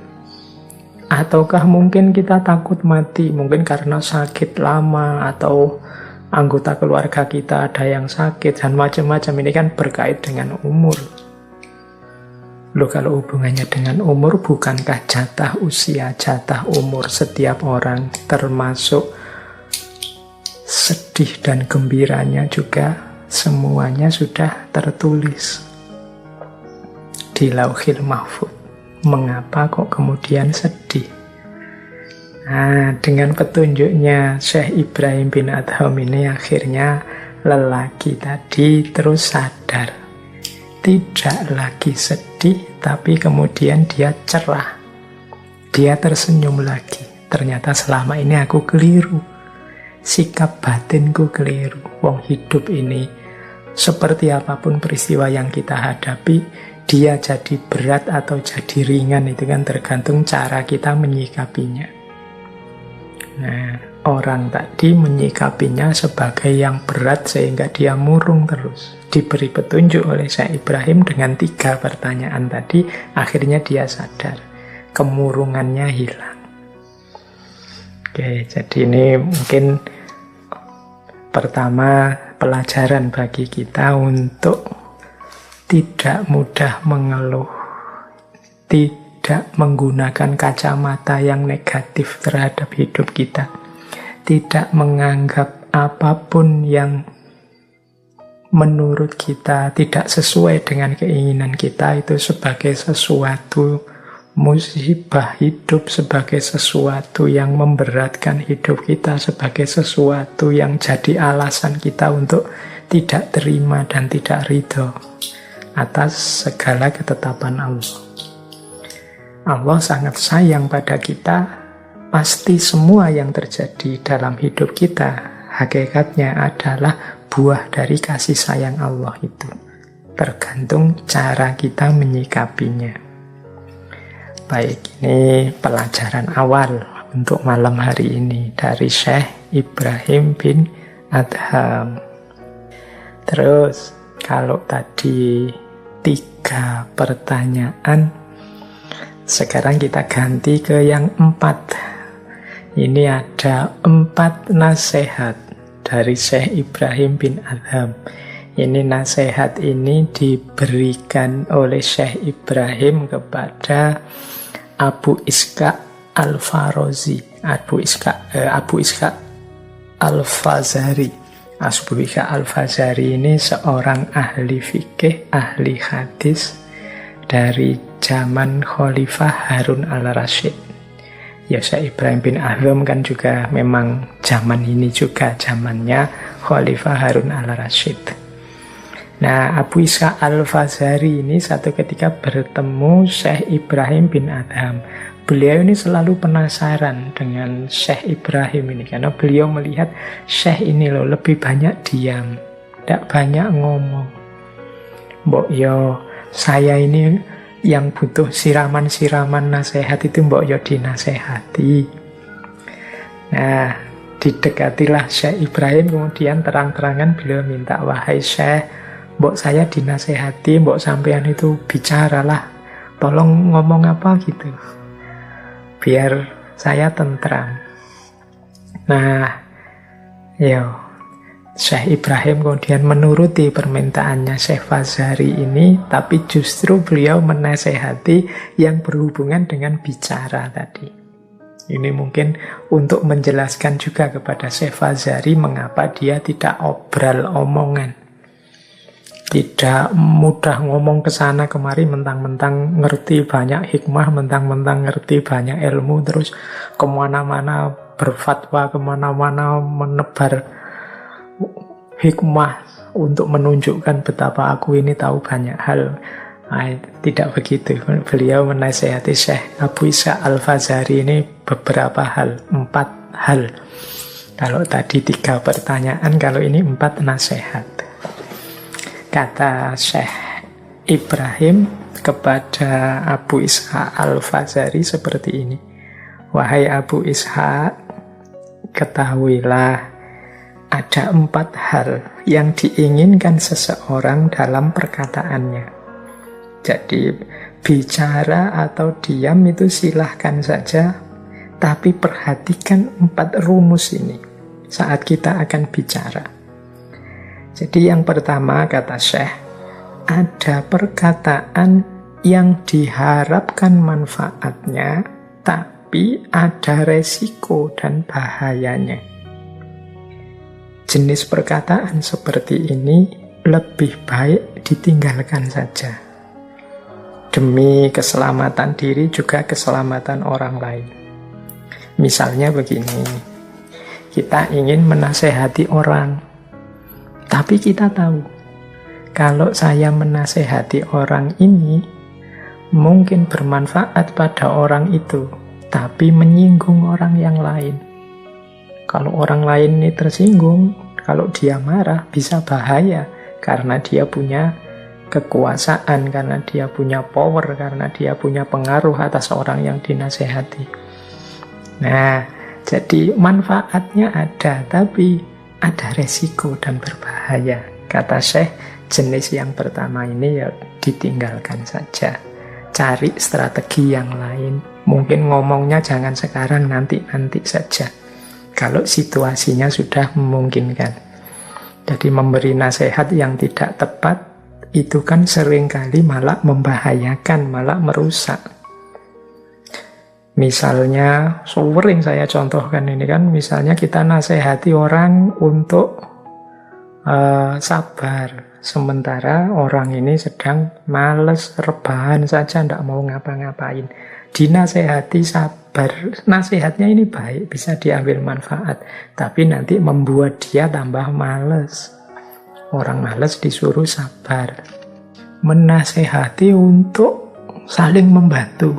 Ataukah mungkin kita takut mati, mungkin karena sakit lama atau anggota keluarga kita ada yang sakit dan macam-macam. Ini kan berkait dengan umur. Loh, kalau hubungannya dengan umur, bukankah jatah usia, jatah umur setiap orang termasuk sedih dan gembiranya juga semuanya sudah tertulis di Lauhil Mahfuz? Mengapa kok kemudian sedih? Nah, dengan petunjuknya Syekh Ibrahim bin Adham ini akhirnya lelaki tadi terus sadar. Tidak lagi sedih, tapi kemudian dia cerah. Dia tersenyum lagi. Ternyata selama ini aku keliru. Sikap batinku keliru. Wong hidup ini, seperti apapun peristiwa yang kita hadapi, dia jadi berat atau jadi ringan, itu kan tergantung cara kita menyikapinya. Nah, orang tadi menyikapinya sebagai yang berat sehingga dia murung terus. Diberi petunjuk oleh Syekh Ibrahim dengan 3 pertanyaan tadi, akhirnya dia sadar. Kemurungannya hilang. Oke, jadi ini mungkin pertama pelajaran bagi kita untuk tidak mudah mengeluh, tidak menggunakan kacamata yang negatif terhadap hidup kita, tidak menganggap apapun yang menurut kita tidak sesuai dengan keinginan kita itu sebagai sesuatu musibah hidup, sebagai sesuatu yang memberatkan hidup kita, sebagai sesuatu yang jadi alasan kita untuk tidak terima dan tidak ridho atas segala ketetapan Allah. Allah sangat sayang pada kita. Pasti semua yang terjadi dalam hidup kita hakikatnya adalah buah dari kasih sayang Allah itu. Tergantung cara kita menyikapinya. Baik, ini pelajaran awal untuk malam hari ini dari Syekh Ibrahim bin Adham. Terus, kalau tadi 3 pertanyaan, sekarang kita ganti ke yang 4. Ini ada 4 nasihat dari Syekh Ibrahim bin Adham. Ini nasihat ini diberikan oleh Syekh Ibrahim kepada Abu Ishaq Al-Farazi, Abu Ishaq Al-Fazari. Abu Ishaq Al-Fazari ini seorang ahli fikih, ahli hadis dari zaman Khalifah Harun Al-Rasyid. Ya, Syekh Ibrahim bin Adham kan juga memang zaman ini juga zamannya Khalifah Harun Al-Rasyid. Nah, Abu Ishaq Al-Fazari ini satu ketika bertemu Syekh Ibrahim bin Adham. Beliau ini selalu penasaran dengan Syekh Ibrahim ini, karena beliau melihat Syekh ini loh lebih banyak diam, tidak banyak ngomong. Mbok yo, saya ini yang butuh siraman-siraman nasihat itu mbok yo dinasehati. Nah, didekatilah Syekh Ibrahim, kemudian terang-terangan beliau minta, wahai Syekh, mbok saya dinasehati, mbok sampean itu bicaralah, tolong ngomong apa gitu, biar saya tentram. Nah, Syekh Ibrahim kemudian menuruti permintaannya Syekh Fazari ini, tapi justru beliau menasehati yang berhubungan dengan bicara tadi. Ini mungkin untuk menjelaskan juga kepada Syekh Fazari mengapa dia tidak obral omongan. Tidak mudah ngomong ke sana kemari, mentang-mentang ngerti banyak hikmah, mentang-mentang ngerti banyak ilmu, terus kemana-mana berfatwa, kemana-mana menebar hikmah untuk menunjukkan betapa aku ini tahu banyak hal. Tidak begitu. Beliau menasihati Syekh Abu Ishaq Al-Fazari ini beberapa hal, 4 hal. Kalau tadi 3 pertanyaan, kalau ini 4 nasihat. Kata Syekh Ibrahim kepada Abu Ishaq Al-Fazari seperti ini. Wahai Abu Ishaq, ketahuilah ada 4 hal yang diinginkan seseorang dalam perkataannya. Jadi bicara atau diam itu silahkan saja, tapi perhatikan 4 rumus ini saat kita akan bicara. Jadi yang pertama, kata Syekh, ada perkataan yang diharapkan manfaatnya, tapi ada resiko dan bahayanya. Jenis perkataan seperti ini lebih baik ditinggalkan saja. Demi keselamatan diri juga keselamatan orang lain. Misalnya begini, kita ingin menasehati orang, tapi kita tahu, kalau saya menasehati orang ini, mungkin bermanfaat pada orang itu, tapi menyinggung orang yang lain. Kalau orang lain ini tersinggung, kalau dia marah bisa bahaya karena dia punya kekuasaan, karena dia punya power, karena dia punya pengaruh atas orang yang dinasehati. Nah, jadi manfaatnya ada, tapi ada resiko dan berbahaya. Kata Syekh, jenis yang pertama ini ya ditinggalkan saja. Cari strategi yang lain. Mungkin ngomongnya jangan sekarang, nanti saja. Kalau situasinya sudah memungkinkan. Jadi memberi nasihat yang tidak tepat, itu kan seringkali malah membahayakan, malah merusak. Misalnya, sering saya contohkan ini kan, misalnya kita nasihati orang untuk sabar, sementara orang ini sedang males, rebahan saja, tidak mau ngapa-ngapain. Dinasehati sabar, nasihatnya ini baik, bisa diambil manfaat, tapi nanti membuat dia tambah males. Orang males disuruh sabar. Menasehati untuk saling membantu,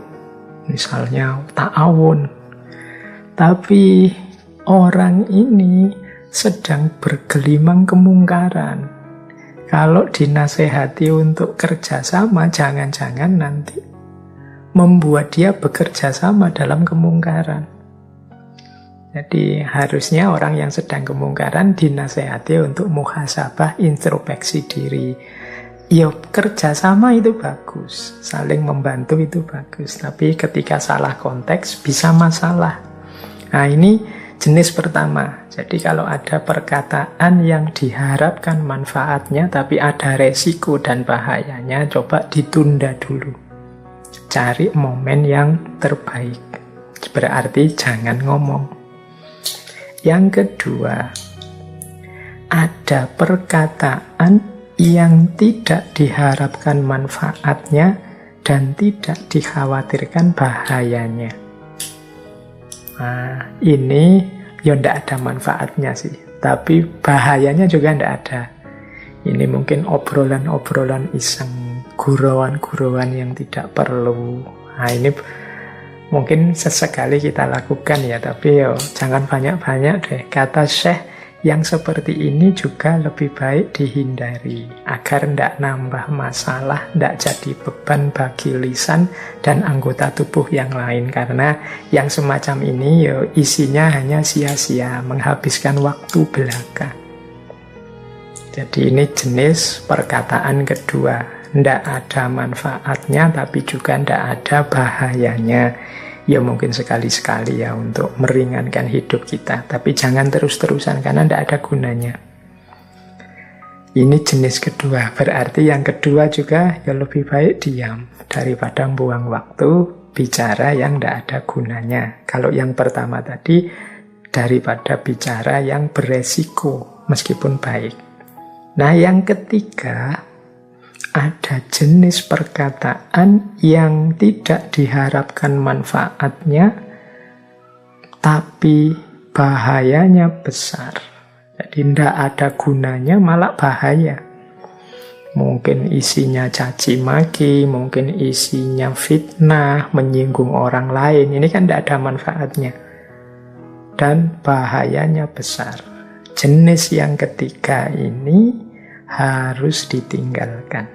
misalnya ta'awun, tapi orang ini sedang bergelimang kemungkaran. Kalau dinasehati untuk kerjasama, jangan-jangan nanti membuat dia bekerja sama dalam kemungkaran. Jadi harusnya orang yang sedang kemungkaran dinasehati untuk muhasabah, introspeksi diri. Ya kerjasama itu bagus, saling membantu itu bagus, tapi ketika salah konteks bisa masalah. Nah ini jenis pertama. Jadi kalau ada perkataan yang diharapkan manfaatnya tapi ada resiko dan bahayanya, coba ditunda dulu. Cari momen yang terbaik. Berarti jangan ngomong. Yang kedua, ada perkataan yang tidak diharapkan manfaatnya dan tidak dikhawatirkan bahayanya. Nah, ini ya tidak ada manfaatnya sih, tapi bahayanya juga tidak ada. Ini mungkin obrolan-obrolan iseng, gurauan-gurauan yang tidak perlu. Nah, ini mungkin sesekali kita lakukan ya, tapi yo jangan banyak-banyak deh. Kata Syekh, yang seperti ini juga lebih baik dihindari agar tidak nambah masalah, tidak jadi beban bagi lisan dan anggota tubuh yang lain. Karena yang semacam ini yo isinya hanya sia-sia, menghabiskan waktu belaka. Jadi ini jenis perkataan kedua, tidak ada manfaatnya tapi juga tidak ada bahayanya. Ya mungkin sekali-sekali ya untuk meringankan hidup kita, tapi jangan terus-terusan karena tidak ada gunanya. Ini jenis kedua, berarti yang kedua juga ya lebih baik diam daripada buang waktu bicara yang tidak ada gunanya. Kalau yang pertama tadi, daripada bicara yang beresiko meskipun baik. Nah yang ketiga, ada jenis perkataan yang tidak diharapkan manfaatnya, tapi bahayanya besar. Jadi tidak ada gunanya, malah bahaya. Mungkin isinya caci maki, mungkin isinya fitnah, menyinggung orang lain. Ini kan tidak ada manfaatnya. Dan bahayanya besar. Jenis yang ketiga ini harus ditinggalkan.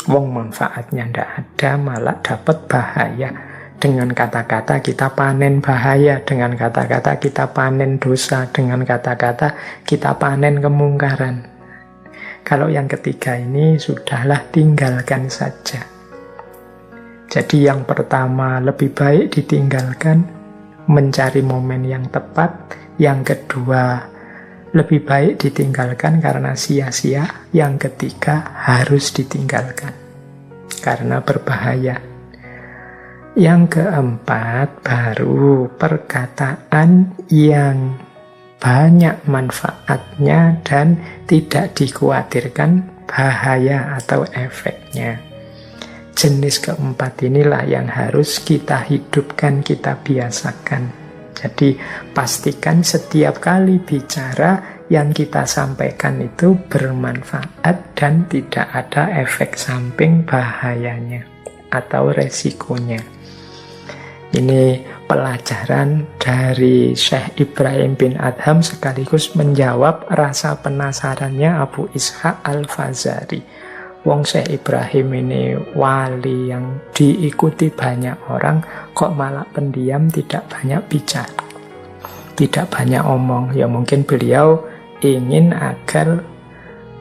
Wong manfaatnya ndak ada, malah dapat bahaya. Dengan kata-kata kita panen bahaya, dengan kata-kata kita panen dosa, dengan kata-kata kita panen kemungkaran. Kalau yang ketiga ini sudahlah, tinggalkan saja. Jadi yang pertama lebih baik ditinggalkan, mencari momen yang tepat. Yang kedua lebih baik ditinggalkan karena sia-sia. Yang ketiga harus ditinggalkan karena berbahaya. Yang keempat baru perkataan yang banyak manfaatnya dan tidak dikhawatirkan bahaya atau efeknya. Jenis keempat inilah yang harus kita hidupkan, kita biasakan. Jadi pastikan setiap kali bicara yang kita sampaikan itu bermanfaat dan tidak ada efek samping bahayanya atau resikonya. Ini pelajaran dari Syekh Ibrahim bin Adham sekaligus menjawab rasa penasarannya Abu Ishaq Al-Fazari. Wong Syekh Ibrahim ini wali yang diikuti banyak orang, kok malah pendiam, tidak banyak bicara, tidak banyak omong. Ya mungkin beliau ingin agar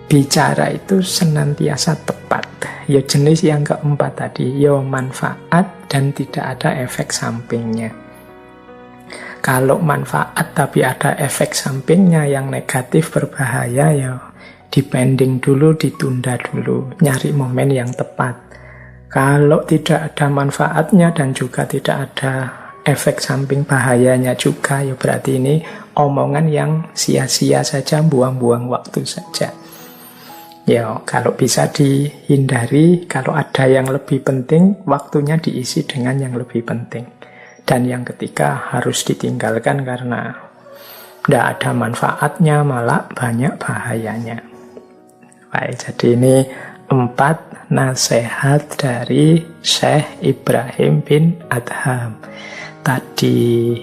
bicara itu senantiasa tepat. Ya jenis yang keempat tadi, ya manfaat dan tidak ada efek sampingnya. Kalau manfaat tapi ada efek sampingnya yang negatif berbahaya, ya dipending dulu, ditunda dulu, nyari momen yang tepat. Kalau tidak ada manfaatnya dan juga tidak ada efek samping bahayanya juga, ya berarti ini omongan yang sia-sia saja, buang-buang waktu saja. Ya, kalau bisa dihindari, kalau ada yang lebih penting, waktunya diisi dengan yang lebih penting. Dan yang ketiga harus ditinggalkan karena tidak ada manfaatnya, malah banyak bahayanya. Baik, jadi ini 4 nasihat dari Syekh Ibrahim bin Adham. Tadi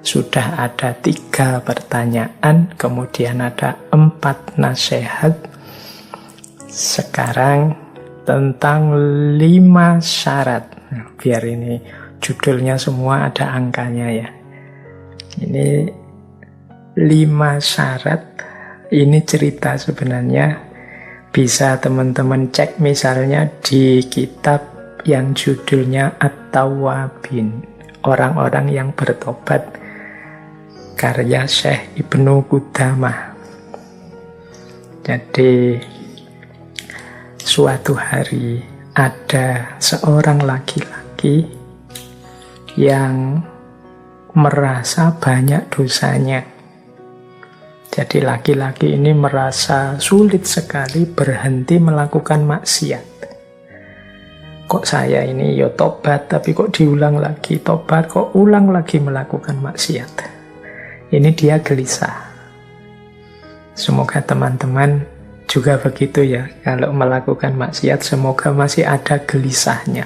sudah ada 3 pertanyaan, kemudian ada 4 nasihat. Sekarang tentang 5 syarat. Nah, biar ini judulnya semua ada angkanya ya. Ini 5 syarat. Ini cerita sebenarnya. Bisa teman-teman cek misalnya di kitab yang judulnya At-Tawwabin, orang-orang yang bertobat, karya Syekh Ibnu Qudamah. Jadi suatu hari ada seorang laki-laki yang merasa banyak dosanya. Jadi laki-laki ini merasa sulit sekali berhenti melakukan maksiat. Kok saya ini ya tobat, tapi kok diulang lagi tobat, kok ulang lagi melakukan maksiat. Ini dia gelisah. Semoga teman-teman juga begitu ya, kalau melakukan maksiat semoga masih ada gelisahnya.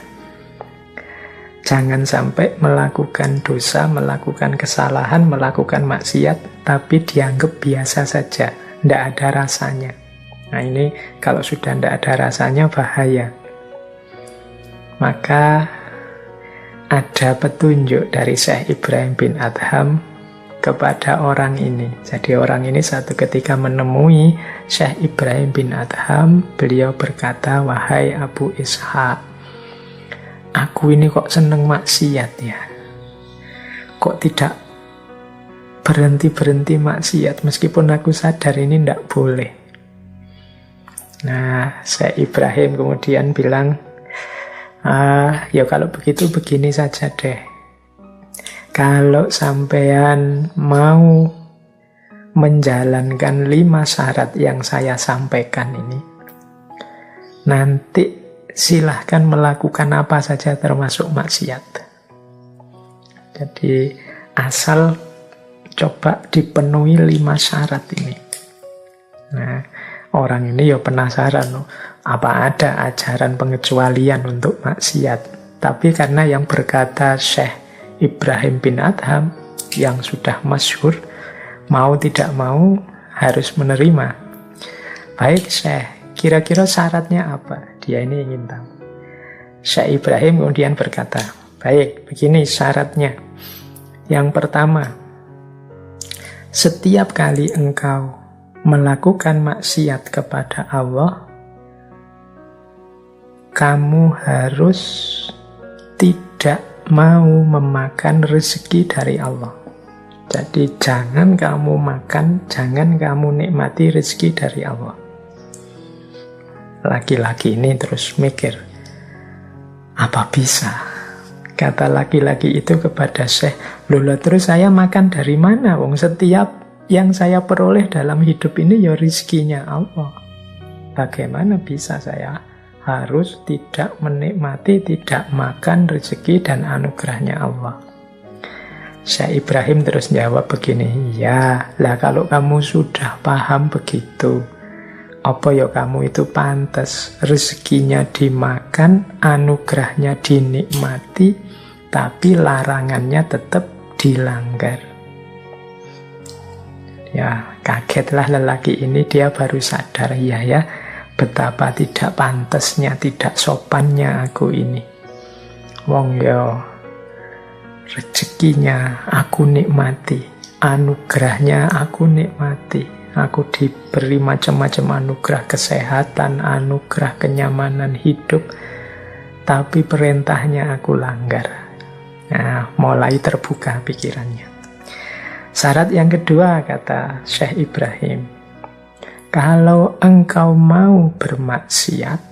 Jangan sampai melakukan dosa, melakukan kesalahan, melakukan maksiat, tapi dianggap biasa saja, tidak ada rasanya. Nah ini kalau sudah tidak ada rasanya bahaya. Maka ada petunjuk dari Syekh Ibrahim bin Adham kepada orang ini. Jadi orang ini satu ketika menemui Syekh Ibrahim bin Adham, beliau berkata, "Wahai Abu Ishaq, aku ini kok seneng maksiat ya. Kok tidak berhenti-berhenti maksiat meskipun aku sadar ini tidak boleh." Nah, Syekh Ibrahim kemudian bilang, ya kalau begitu begini saja deh. Kalau sampean mau menjalankan 5 syarat yang saya sampaikan ini, nanti silahkan melakukan apa saja termasuk maksiat. Jadi asal coba dipenuhi 5 syarat ini. Nah, orang ini ya penasaran, apa ada ajaran pengecualian untuk maksiat. Tapi karena yang berkata Syekh Ibrahim bin Adham yang sudah masyhur, mau tidak mau harus menerima. Baik Syekh, kira-kira syaratnya apa? Dia ini ingin tahu. Syekh Ibrahim kemudian berkata, baik, begini syaratnya. Yang pertama, setiap kali engkau melakukan maksiat kepada Allah, kamu harus tidak mau memakan rezeki dari Allah. Jadi jangan kamu makan, jangan kamu nikmati rezeki dari Allah. Laki-laki ini terus mikir, apa bisa? Kata laki-laki itu kepada Syekh, loh terus saya makan dari mana? Wong setiap yang saya peroleh dalam hidup ini ya rezekinya Allah. Bagaimana bisa saya harus tidak menikmati, tidak makan rezeki dan anugerahnya Allah? Syekh Ibrahim terus jawab begini, ya lah kalau kamu sudah paham begitu, apa ya kamu itu pantas rezekinya dimakan, anugerahnya dinikmati, tapi larangannya tetap dilanggar. Ya, kagetlah lelaki ini, dia baru sadar, ya, betapa tidak pantasnya, tidak sopannya aku ini. Wong yo, rezekinya aku nikmati, anugerahnya aku nikmati. Aku diberi macam-macam anugerah kesehatan, anugerah kenyamanan hidup, tapi perintahnya aku langgar. Nah, mulai terbuka pikirannya. Syarat yang kedua, kata Syekh Ibrahim, kalau engkau mau bermaksiat,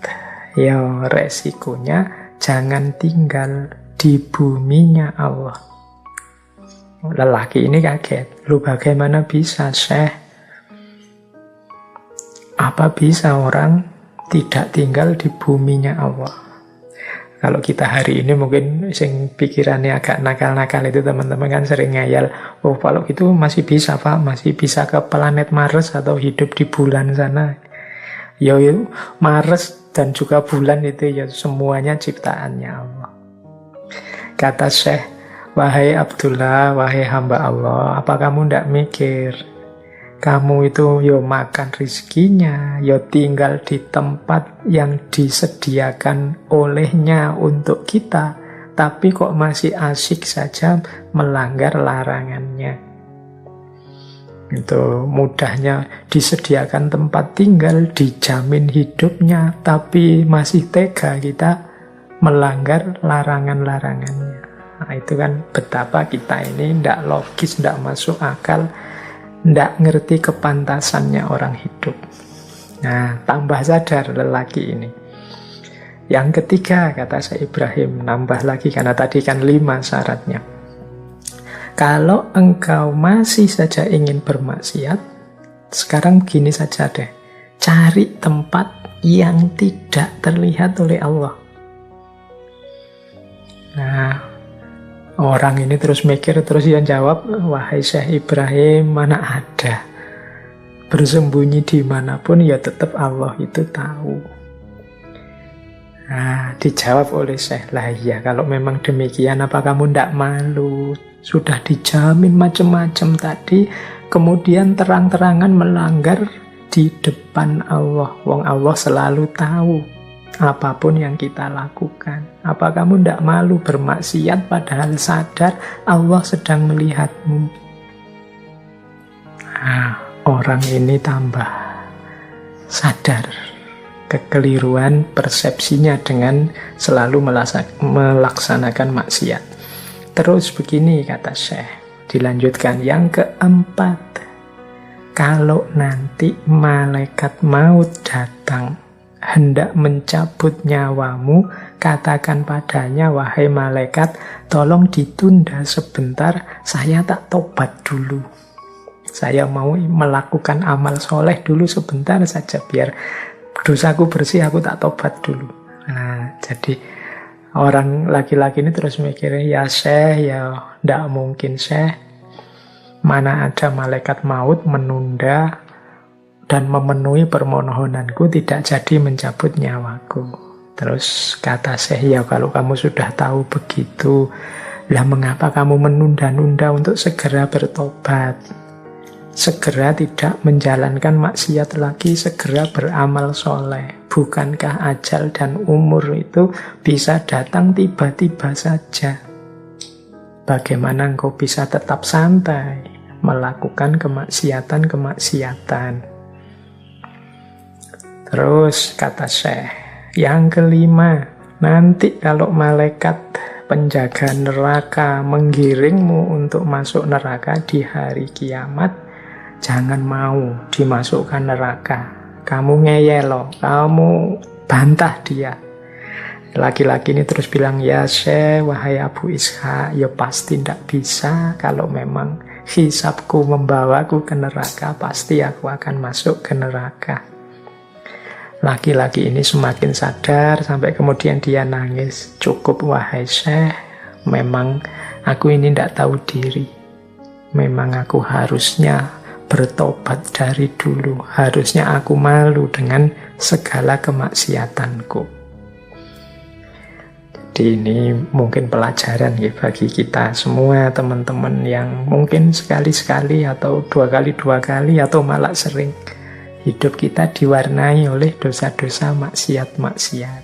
ya resikonya jangan tinggal di buminya Allah. Lelaki ini kaget. Lu bagaimana bisa, Syekh? Apa bisa orang tidak tinggal di buminya Allah? Kalau kita hari ini mungkin sing pikirannya agak nakal-nakal itu teman-teman kan sering ngayal, oh kalau gitu masih bisa Pak, masih bisa ke planet Mars atau hidup di bulan sana. Ya Mars dan juga bulan itu ya semuanya ciptaannya Allah. Kata Syekh, wahai Abdullah, wahai hamba Allah, apa kamu tidak mikir? Kamu itu yo makan rizkinya, yo tinggal di tempat yang disediakan olehnya untuk kita, tapi kok masih asik saja melanggar larangannya. Itu mudahnya disediakan tempat tinggal, dijamin hidupnya, tapi masih tega kita melanggar larangan-larangannya. Nah, itu kan betapa kita ini tidak logis, tidak masuk akal, tidak ngerti kepantasannya orang hidup. Nah, tambah sadar lelaki ini. Yang ketiga, kata Syekh Ibrahim, nambah lagi, karena tadi kan 5 syaratnya. Kalau engkau masih saja ingin bermaksiat, sekarang begini saja deh. Cari tempat yang tidak terlihat oleh Allah. Nah, orang ini terus mikir, terus dia jawab, wahai Syekh Ibrahim, mana ada. Bersembunyi dimanapun, ya tetap Allah itu tahu. Nah, dijawab oleh Syekh, lah iya, kalau memang demikian, apa kamu tidak malu? Sudah dijamin macam-macam tadi, kemudian terang-terangan melanggar di depan Allah. Wong Allah selalu tahu apapun yang kita lakukan. Apa kamu tidak malu bermaksiat padahal sadar Allah sedang melihatmu? Nah, orang ini tambah sadar kekeliruan persepsinya dengan selalu melaksanakan maksiat. Terus begini kata Syekh, dilanjutkan yang keempat, kalau nanti malaikat maut datang hendak mencabut nyawamu, katakan padanya, wahai malaikat, tolong ditunda sebentar, saya tak tobat dulu. Saya mau melakukan amal soleh dulu sebentar saja, biar dosaku bersih, aku tak tobat dulu. Nah, jadi orang laki-laki ini terus mikir, ya Syekh, ya tidak mungkin Syekh. Mana ada malaikat maut menunda dan memenuhi permohonanku, tidak jadi mencabut nyawaku. Terus kata Syekh, ya kalau kamu sudah tahu begitu, lah mengapa kamu menunda-nunda untuk segera bertobat? Segera tidak menjalankan maksiat lagi, segera beramal soleh. Bukankah ajal dan umur itu bisa datang tiba-tiba saja? Bagaimana engkau bisa tetap santai melakukan kemaksiatan-kemaksiatan? Terus kata Syekh, yang kelima, nanti kalau malaikat penjaga neraka menggiringmu untuk masuk neraka di hari kiamat, jangan mau dimasukkan neraka. Kamu ngeyel, kamu bantah dia. Laki-laki ini terus bilang, ya Syekh, wahai Abu Ishaq, ya pasti tidak bisa. Kalau memang hisabku membawaku ke neraka, pasti aku akan masuk ke neraka. Laki-laki ini semakin sadar, sampai kemudian dia nangis. Cukup wahai Syekh, memang aku ini tidak tahu diri. Memang aku harusnya bertobat dari dulu. Harusnya aku malu dengan segala kemaksiatanku. Jadi ini mungkin pelajaran ya bagi kita semua, teman-teman yang mungkin sekali-sekali atau dua kali atau malah sering hidup kita diwarnai oleh dosa-dosa maksiat-maksiat.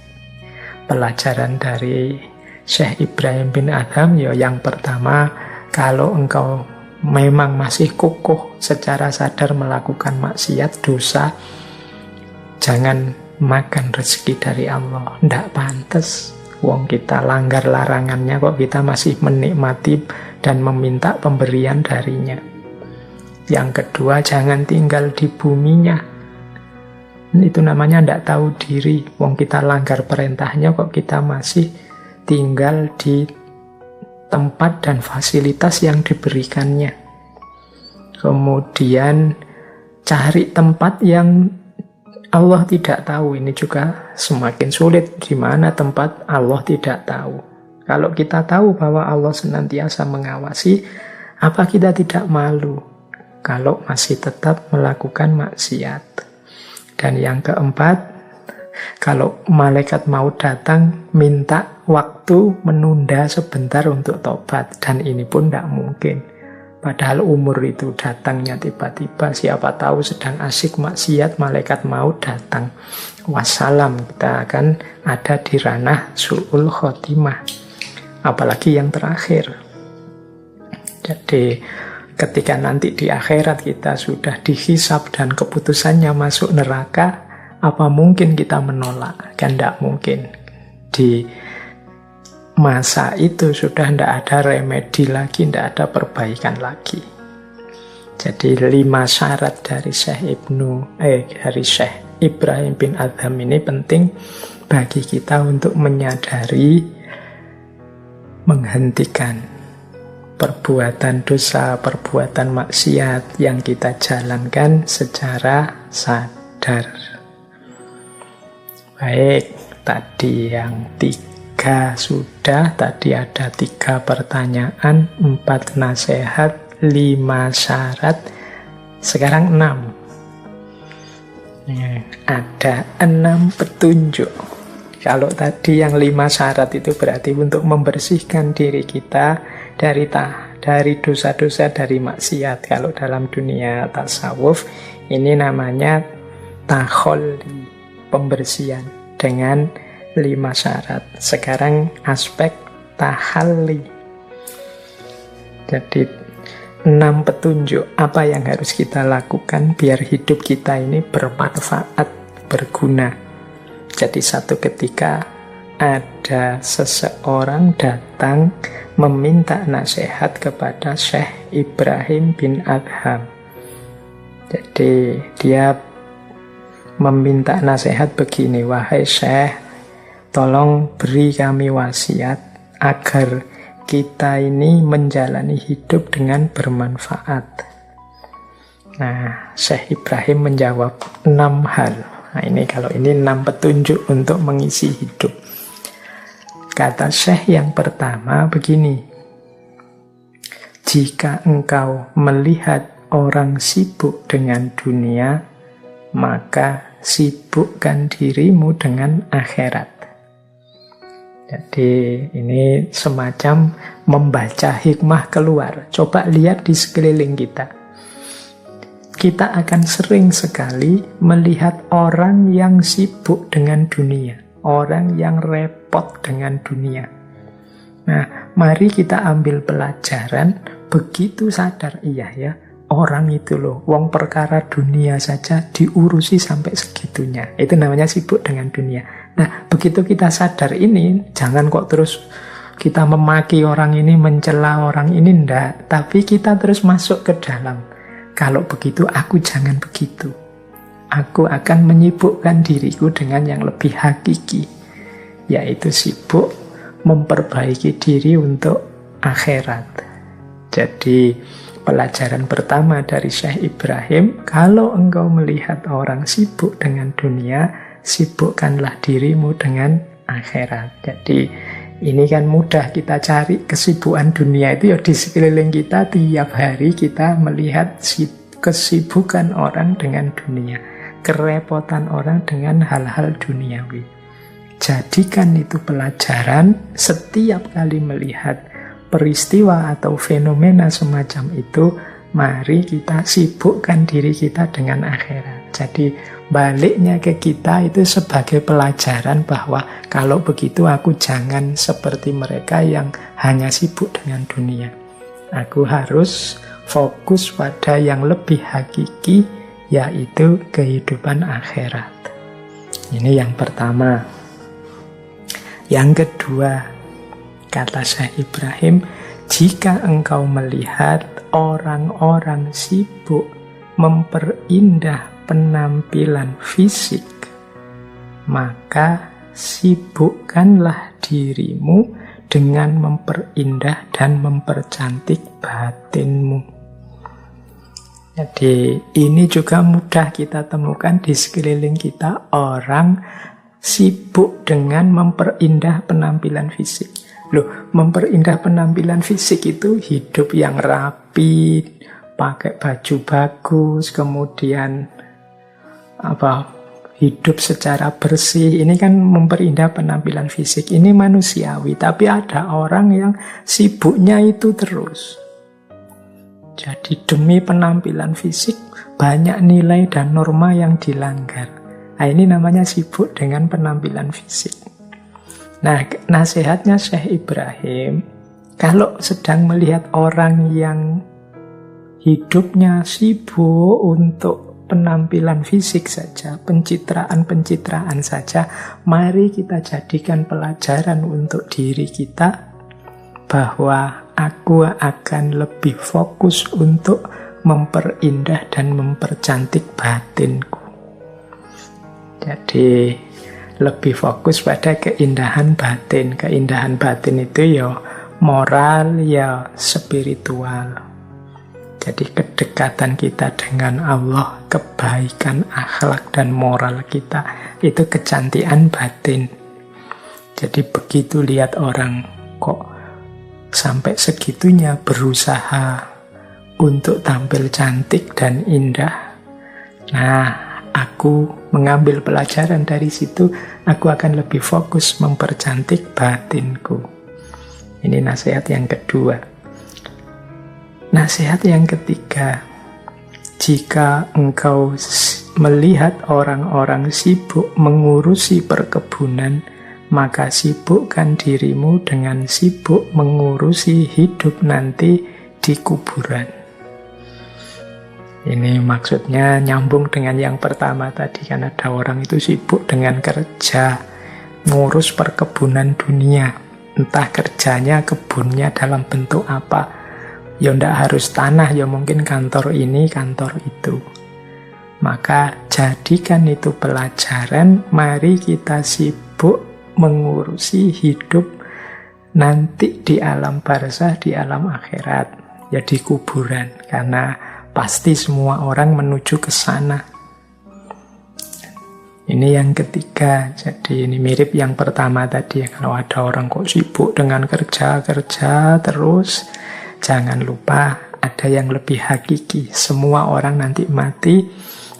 Pelajaran dari Syekh Ibrahim bin Adham ya, yang pertama, kalau engkau memang masih kukuh secara sadar melakukan maksiat, dosa, jangan makan rezeki dari Allah. Ndak pantas. Wong kita langgar larangannya kok kita masih menikmati dan meminta pemberian darinya. Yang kedua, jangan tinggal di buminya. Itu namanya ndak tahu diri. Wong kita langgar perintahnya kok kita masih tinggal di tempat dan fasilitas yang diberikannya. Kemudian cari tempat yang Allah tidak tahu. Ini juga semakin sulit. Di mana tempat Allah tidak tahu. Kalau kita tahu bahwa Allah senantiasa mengawasi, apa kita tidak malu kalau masih tetap melakukan maksiat? Dan yang keempat, kalau malaikat mau datang, minta waktu menunda sebentar untuk tobat. Dan ini pun tidak mungkin. Padahal umur itu datangnya tiba-tiba, siapa tahu sedang asik maksiat, malaikat mau datang. Wassalam, kita akan ada di ranah su'ul khotimah. Apalagi yang terakhir. Jadi ketika nanti di akhirat kita sudah dihisab dan keputusannya masuk neraka, apa mungkin kita menolak? Kan tidak mungkin. Di masa itu sudah tidak ada remedi lagi, tidak ada perbaikan lagi. Jadi 5 syarat dari Syekh Ibrahim bin Adham ini penting bagi kita untuk menyadari, menghentikan perbuatan dosa, perbuatan maksiat yang kita jalankan secara sadar. Baik, tadi yang 3 sudah, tadi ada 3 pertanyaan, 4 nasihat, 5 syarat, sekarang 6. Ada 6 petunjuk. Kalau tadi yang 5 syarat itu berarti untuk membersihkan diri kita dari dosa-dosa, dari maksiat. Kalau dalam dunia tasawuf, ini namanya takholli, pembersihan dengan 5 syarat. Sekarang aspek tahalli. Jadi 6 petunjuk apa yang harus kita lakukan biar hidup kita ini bermanfaat, berguna. Jadi satu ketika ada seseorang datang meminta nasihat kepada Syekh Ibrahim bin Adham. Jadi dia meminta nasihat begini, wahai Syekh, tolong beri kami wasiat agar kita ini menjalani hidup dengan bermanfaat. Nah, Syekh Ibrahim menjawab 6 hal. Nah, ini 6 petunjuk untuk mengisi hidup. Kata Syekh yang pertama begini, jika engkau melihat orang sibuk dengan dunia, maka sibukkan dirimu dengan akhirat. Jadi ini semacam membaca hikmah keluar. Coba lihat di sekeliling kita. Kita akan sering sekali melihat orang yang sibuk dengan dunia, orang yang repot dengan dunia. Nah, mari kita ambil pelajaran, begitu sadar, iya ya, orang itu loh, wong perkara dunia saja diurusi sampai segitunya. Itu namanya sibuk dengan dunia. Nah, begitu kita sadar ini, jangan kok terus kita memaki orang ini, mencela orang ini, enggak. Tapi kita terus masuk ke dalam. Kalau begitu, aku jangan begitu. Aku akan menyibukkan diriku dengan yang lebih hakiki, yaitu sibuk memperbaiki diri untuk akhirat. Jadi, pelajaran pertama dari Syekh Ibrahim, kalau engkau melihat orang sibuk dengan dunia, sibukkanlah dirimu dengan akhirat. Jadi ini kan mudah kita cari kesibukan dunia itu ya di sekeliling kita. Tiap hari kita melihat kesibukan orang dengan dunia, kerepotan orang dengan hal-hal duniawi. jadikan itu pelajaran. Setiap kali melihat peristiwa atau fenomena semacam itu, mari kita sibukkan diri kita dengan akhirat. Jadi baliknya ke kita itu sebagai pelajaran bahwa kalau begitu aku jangan seperti mereka yang hanya sibuk dengan dunia. Aku harus fokus pada yang lebih hakiki, yaitu kehidupan akhirat. Ini yang pertama. Yang kedua, kata Syekh Ibrahim, jika engkau melihat orang-orang sibuk memperindah penampilan fisik, maka sibukkanlah dirimu dengan memperindah dan mempercantik batinmu. Jadi ini juga mudah kita temukan di sekeliling kita, orang sibuk dengan memperindah penampilan fisik. Loh, memperindah penampilan fisik itu hidup yang rapi, pakai baju bagus, kemudian hidup secara bersih. Ini kan memperindah penampilan fisik. Ini manusiawi, tapi ada orang yang sibuknya itu terus. Jadi demi penampilan fisik banyak nilai dan norma yang dilanggar. Nah, ini namanya sibuk dengan penampilan fisik. Nah, nasihatnya Syekh Ibrahim, kalau sedang melihat orang yang hidupnya sibuk untuk penampilan fisik saja, pencitraan-pencitraan saja, mari kita jadikan pelajaran untuk diri kita bahwa aku akan lebih fokus untuk memperindah dan mempercantik batinku. Jadi lebih fokus pada keindahan batin. Keindahan batin itu ya moral, ya spiritual. Jadi kedekatan kita dengan Allah, kebaikan akhlak dan moral kita, itu kecantikan batin. Jadi begitu lihat orang kok sampai segitunya berusaha untuk tampil cantik dan indah, nah, aku mengambil pelajaran dari situ, aku akan lebih fokus mempercantik batinku. Ini nasihat yang kedua. Nasihat yang ketiga, jika engkau melihat orang-orang sibuk mengurusi perkebunan, maka sibukkan dirimu dengan sibuk mengurusi hidup nanti di kuburan. Ini maksudnya nyambung dengan yang pertama tadi, kan ada orang itu sibuk dengan kerja, ngurus perkebunan dunia. Entah kerjanya, kebunnya dalam bentuk apa. Ya ndak harus tanah, ya mungkin kantor ini, kantor itu. Maka jadikan itu pelajaran, mari kita sibuk mengurusi hidup nanti di alam barzah, di alam akhirat, ya di kuburan, karena pasti semua orang menuju ke sana. Ini yang ketiga. Jadi ini mirip yang pertama tadi ya. Kalau ada orang kok sibuk dengan kerja terus, jangan lupa ada yang lebih hakiki. Semua orang nanti mati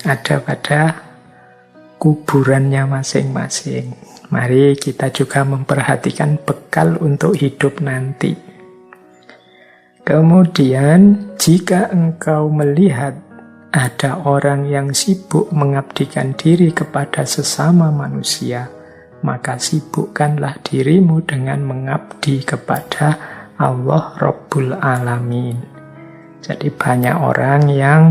ada pada kuburannya masing-masing. Mari kita juga memperhatikan bekal untuk hidup nanti. Kemudian, jika engkau melihat ada orang yang sibuk mengabdikan diri kepada sesama manusia, maka sibukkanlah dirimu dengan mengabdi kepada Allah Rabbul Alamin. Jadi banyak orang yang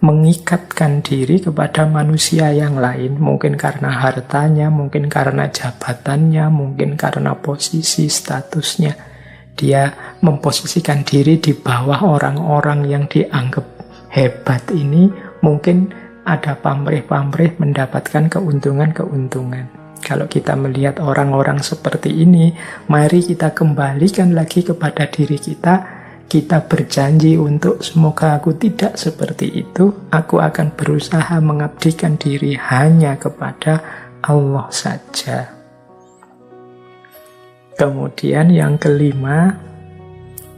mengikatkan diri kepada manusia yang lain, mungkin karena hartanya, mungkin karena jabatannya, mungkin karena posisi statusnya. Dia memposisikan diri di bawah orang-orang yang dianggap hebat ini, mungkin ada pamrih-pamrih mendapatkan keuntungan-keuntungan. Kalau kita melihat orang-orang seperti ini, mari kita kembalikan lagi kepada diri kita. Kita berjanji untuk semoga aku tidak seperti itu. Aku akan berusaha mengabdikan diri hanya kepada Allah saja. Kemudian yang kelima,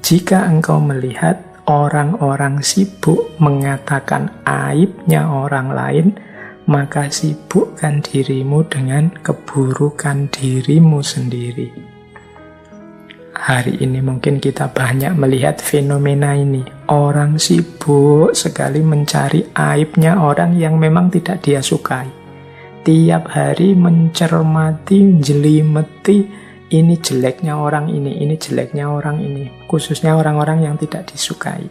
jika engkau melihat orang-orang sibuk mengatakan aibnya orang lain, maka sibukkan dirimu dengan keburukan dirimu sendiri. Hari ini mungkin kita banyak melihat fenomena ini. Orang sibuk sekali mencari aibnya orang yang memang tidak dia sukai. Tiap hari mencermati, jelimeti, ini jeleknya orang ini jeleknya orang ini. Khususnya orang-orang yang tidak disukai.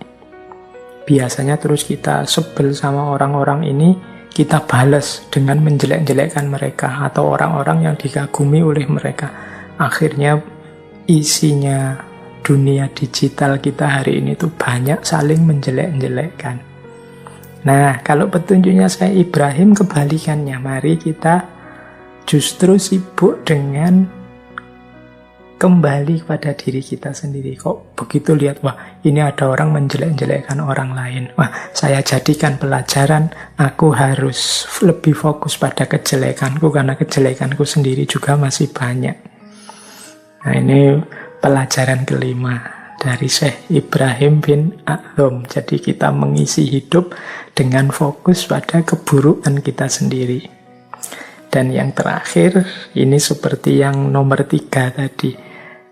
Biasanya terus kita sebel sama orang-orang ini, kita balas dengan menjelek-jelekkan mereka atau orang-orang yang dikagumi oleh mereka. Akhirnya isinya dunia digital kita hari ini tuh banyak saling menjelek-jelekkan. Nah, kalau petunjuknya saya Ibrahim kebalikannya. Mari kita justru sibuk dengan kembali pada diri kita sendiri. Kok begitu lihat, wah ini ada orang menjelek-jelekkan orang lain. Wah, saya jadikan pelajaran, aku harus lebih fokus pada kejelekanku karena kejelekanku sendiri juga masih banyak. Nah, ini pelajaran kelima dari Syekh Ibrahim bin Adham. Jadi kita mengisi hidup dengan fokus pada keburukan kita sendiri. Dan yang terakhir, ini seperti yang nomor 3 tadi.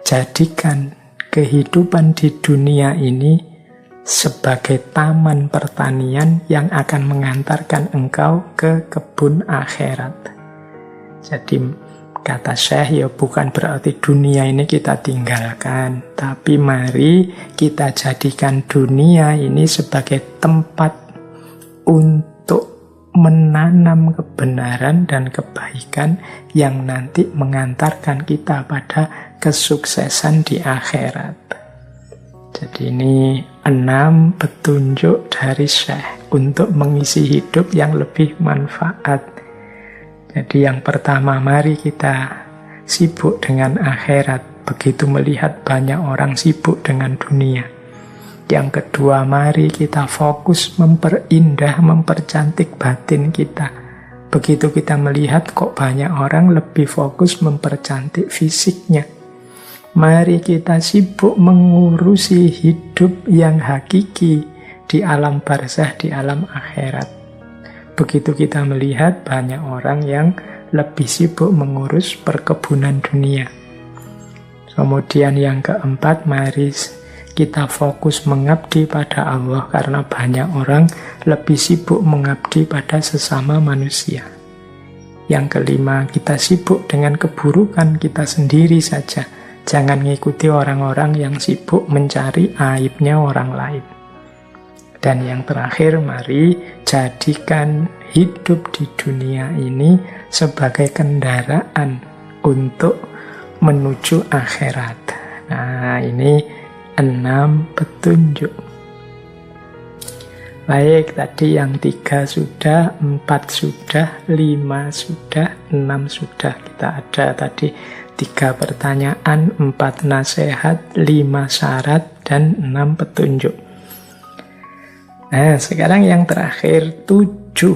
Jadikan kehidupan di dunia ini sebagai taman pertanian yang akan mengantarkan engkau ke kebun akhirat. Jadi kata Syekh, ya bukan berarti dunia ini kita tinggalkan, tapi mari kita jadikan dunia ini sebagai tempat untuk menanam kebenaran dan kebaikan yang nanti mengantarkan kita pada kesuksesan di akhirat. Jadi ini 6 petunjuk dari Syekh untuk mengisi hidup yang lebih manfaat. Jadi yang pertama, mari kita sibuk dengan akhirat. Begitu melihat banyak orang sibuk dengan dunia. Yang kedua, mari kita fokus memperindah, mempercantik batin kita. Begitu kita melihat kok banyak orang lebih fokus mempercantik fisiknya. Mari kita sibuk mengurusi hidup yang hakiki di alam barzah, di alam akhirat. Begitu kita melihat banyak orang yang lebih sibuk mengurus perkebunan dunia. Kemudian yang keempat, mari kita fokus mengabdi pada Allah karena banyak orang lebih sibuk mengabdi pada sesama manusia. Yang kelima, kita sibuk dengan keburukan kita sendiri saja. Jangan ngikuti orang-orang yang sibuk mencari aibnya orang lain. Dan yang terakhir, mari jadikan hidup di dunia ini sebagai kendaraan untuk menuju akhirat. Nah, ini 6 petunjuk. Baik, tadi yang 3 sudah, 4 sudah, 5 sudah, 6 sudah. Kita ada tadi 3 pertanyaan, 4 nasihat, 5 syarat, dan 6 petunjuk. Nah, sekarang yang terakhir 7.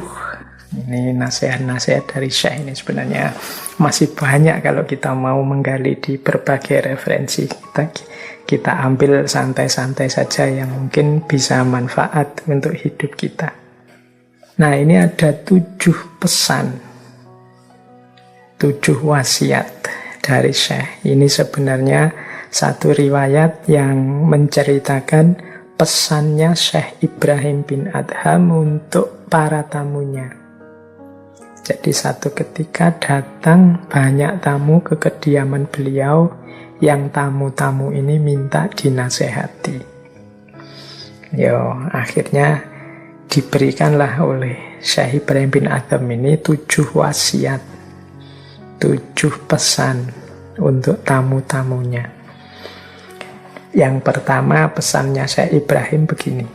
Ini nasihat-nasihat dari Syekh ini sebenarnya masih banyak kalau kita mau menggali di berbagai referensi. Kita ambil santai-santai saja yang mungkin bisa manfaat untuk hidup kita. Nah, ini ada 7 pesan, 7 wasiat dari Syekh. Ini sebenarnya satu riwayat yang menceritakan pesannya Syekh Ibrahim bin Adham untuk para tamunya. Jadi satu ketika datang banyak tamu ke kediaman beliau, yang tamu-tamu ini minta dinasehati. Akhirnya diberikanlah oleh Syekh Ibrahim bin Adham ini 7 wasiat, 7 pesan untuk tamu-tamunya. Yang pertama, pesannya Syekh Ibrahim begini.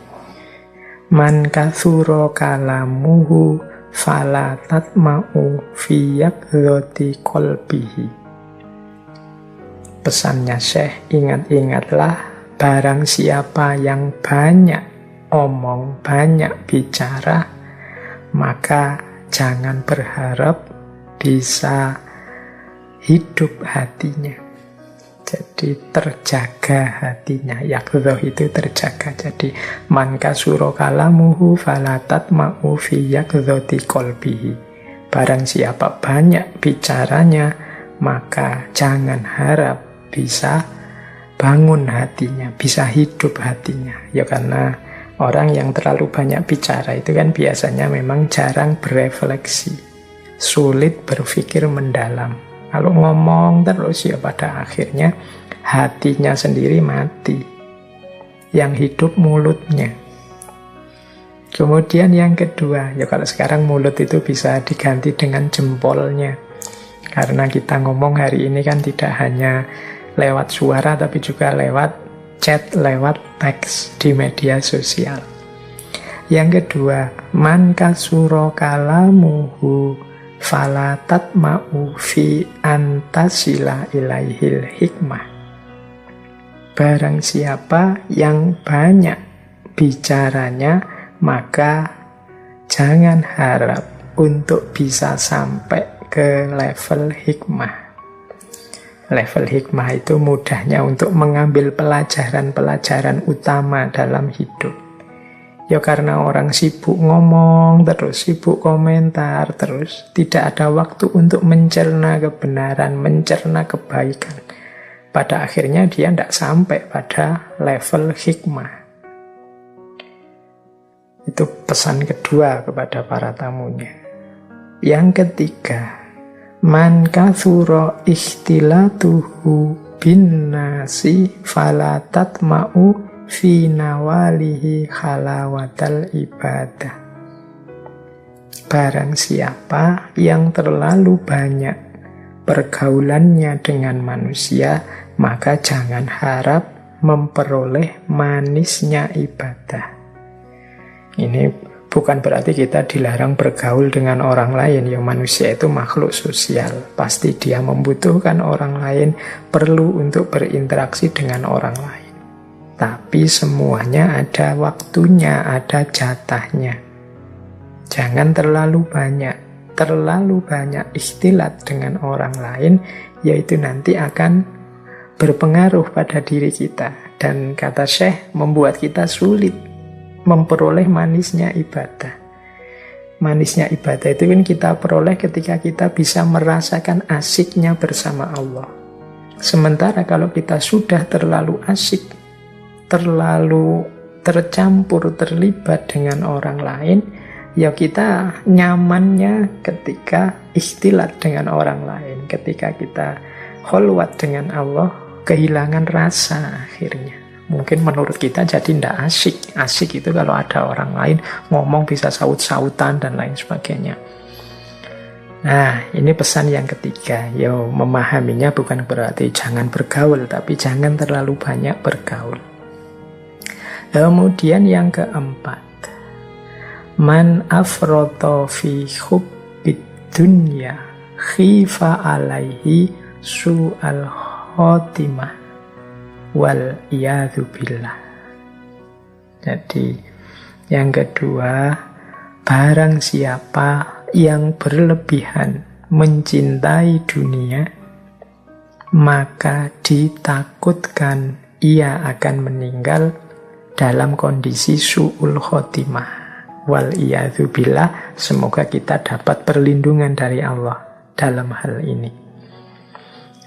Man kathuro kalamuhu fala tatma'u fi yakdhoti qalbihi. Pesannya Syekh, ingat-ingatlah barang siapa yang banyak omong, banyak bicara, maka jangan berharap bisa hidup hatinya. Jadi terjaga hatinya. Yaqdhah itu terjaga. Jadi man kasura kalamuhu falatat ma'u fi yaqdhati qalbihi. Barang siapa banyak bicaranya, maka jangan harap bisa bangun hatinya, bisa hidup hatinya. Ya karena orang yang terlalu banyak bicara itu kan biasanya memang jarang berefleksi, sulit berpikir mendalam. Kalau ngomong terus ya pada akhirnya hatinya sendiri mati. Yang hidup mulutnya. Kemudian yang kedua, ya kalau sekarang mulut itu bisa diganti dengan jempolnya. Karena kita ngomong hari ini kan tidak hanya lewat suara tapi juga lewat chat, lewat teks di media sosial. Yang kedua, man kasura kalamuhu falatat ma'u fi antasila ilaihil hikmah. Barang siapa yang banyak bicaranya, maka jangan harap untuk bisa sampai ke level hikmah. Level hikmah itu mudahnya untuk mengambil pelajaran-pelajaran utama dalam hidup. Ya karena orang sibuk ngomong terus, sibuk komentar terus, tidak ada waktu untuk mencerna kebenaran, mencerna kebaikan. Pada akhirnya dia tidak sampai pada level hikmah. Itu pesan kedua kepada para tamunya. Yang ketiga, man kathura ikhtilatuhu bin nasi falatat ma'u fi nawalihi khalawatal ibadah. Barang siapa yang terlalu banyak pergaulannya dengan manusia, maka jangan harap memperoleh manisnya ibadah. Ini bukan berarti kita dilarang bergaul dengan orang lain. Ya manusia itu makhluk sosial. Pasti dia membutuhkan orang lain, perlu untuk berinteraksi dengan orang lain. Tapi semuanya ada waktunya, ada jatahnya. Jangan terlalu banyak ikhtilat dengan orang lain, yaitu nanti akan berpengaruh pada diri kita. Dan kata Syekh, membuat kita sulit memperoleh manisnya ibadah. Manisnya ibadah itu kan kita peroleh ketika kita bisa merasakan asyiknya bersama Allah. Sementara kalau kita sudah terlalu asyik, terlalu tercampur, terlibat dengan orang lain, ya kita nyamannya ketika ikhtilat dengan orang lain. Ketika kita kholwat dengan Allah, kehilangan rasa akhirnya. Mungkin menurut kita jadi tidak asyik. Asyik itu kalau ada orang lain ngomong bisa saut-sautan dan lain sebagainya. Nah, ini pesan yang ketiga. Yo, memahaminya bukan berarti jangan bergaul, tapi jangan terlalu banyak bergaul. Kemudian yang keempat, man afroto fi hubbid dunya khifa alaihi su'al khotimah wal iyadhu billah. Jadi yang kedua, barang siapa yang berlebihan mencintai dunia, maka ditakutkan ia akan meninggal dalam kondisi su'ul khotimah. Wal iyadhu billah, semoga kita dapat perlindungan dari Allah dalam hal ini.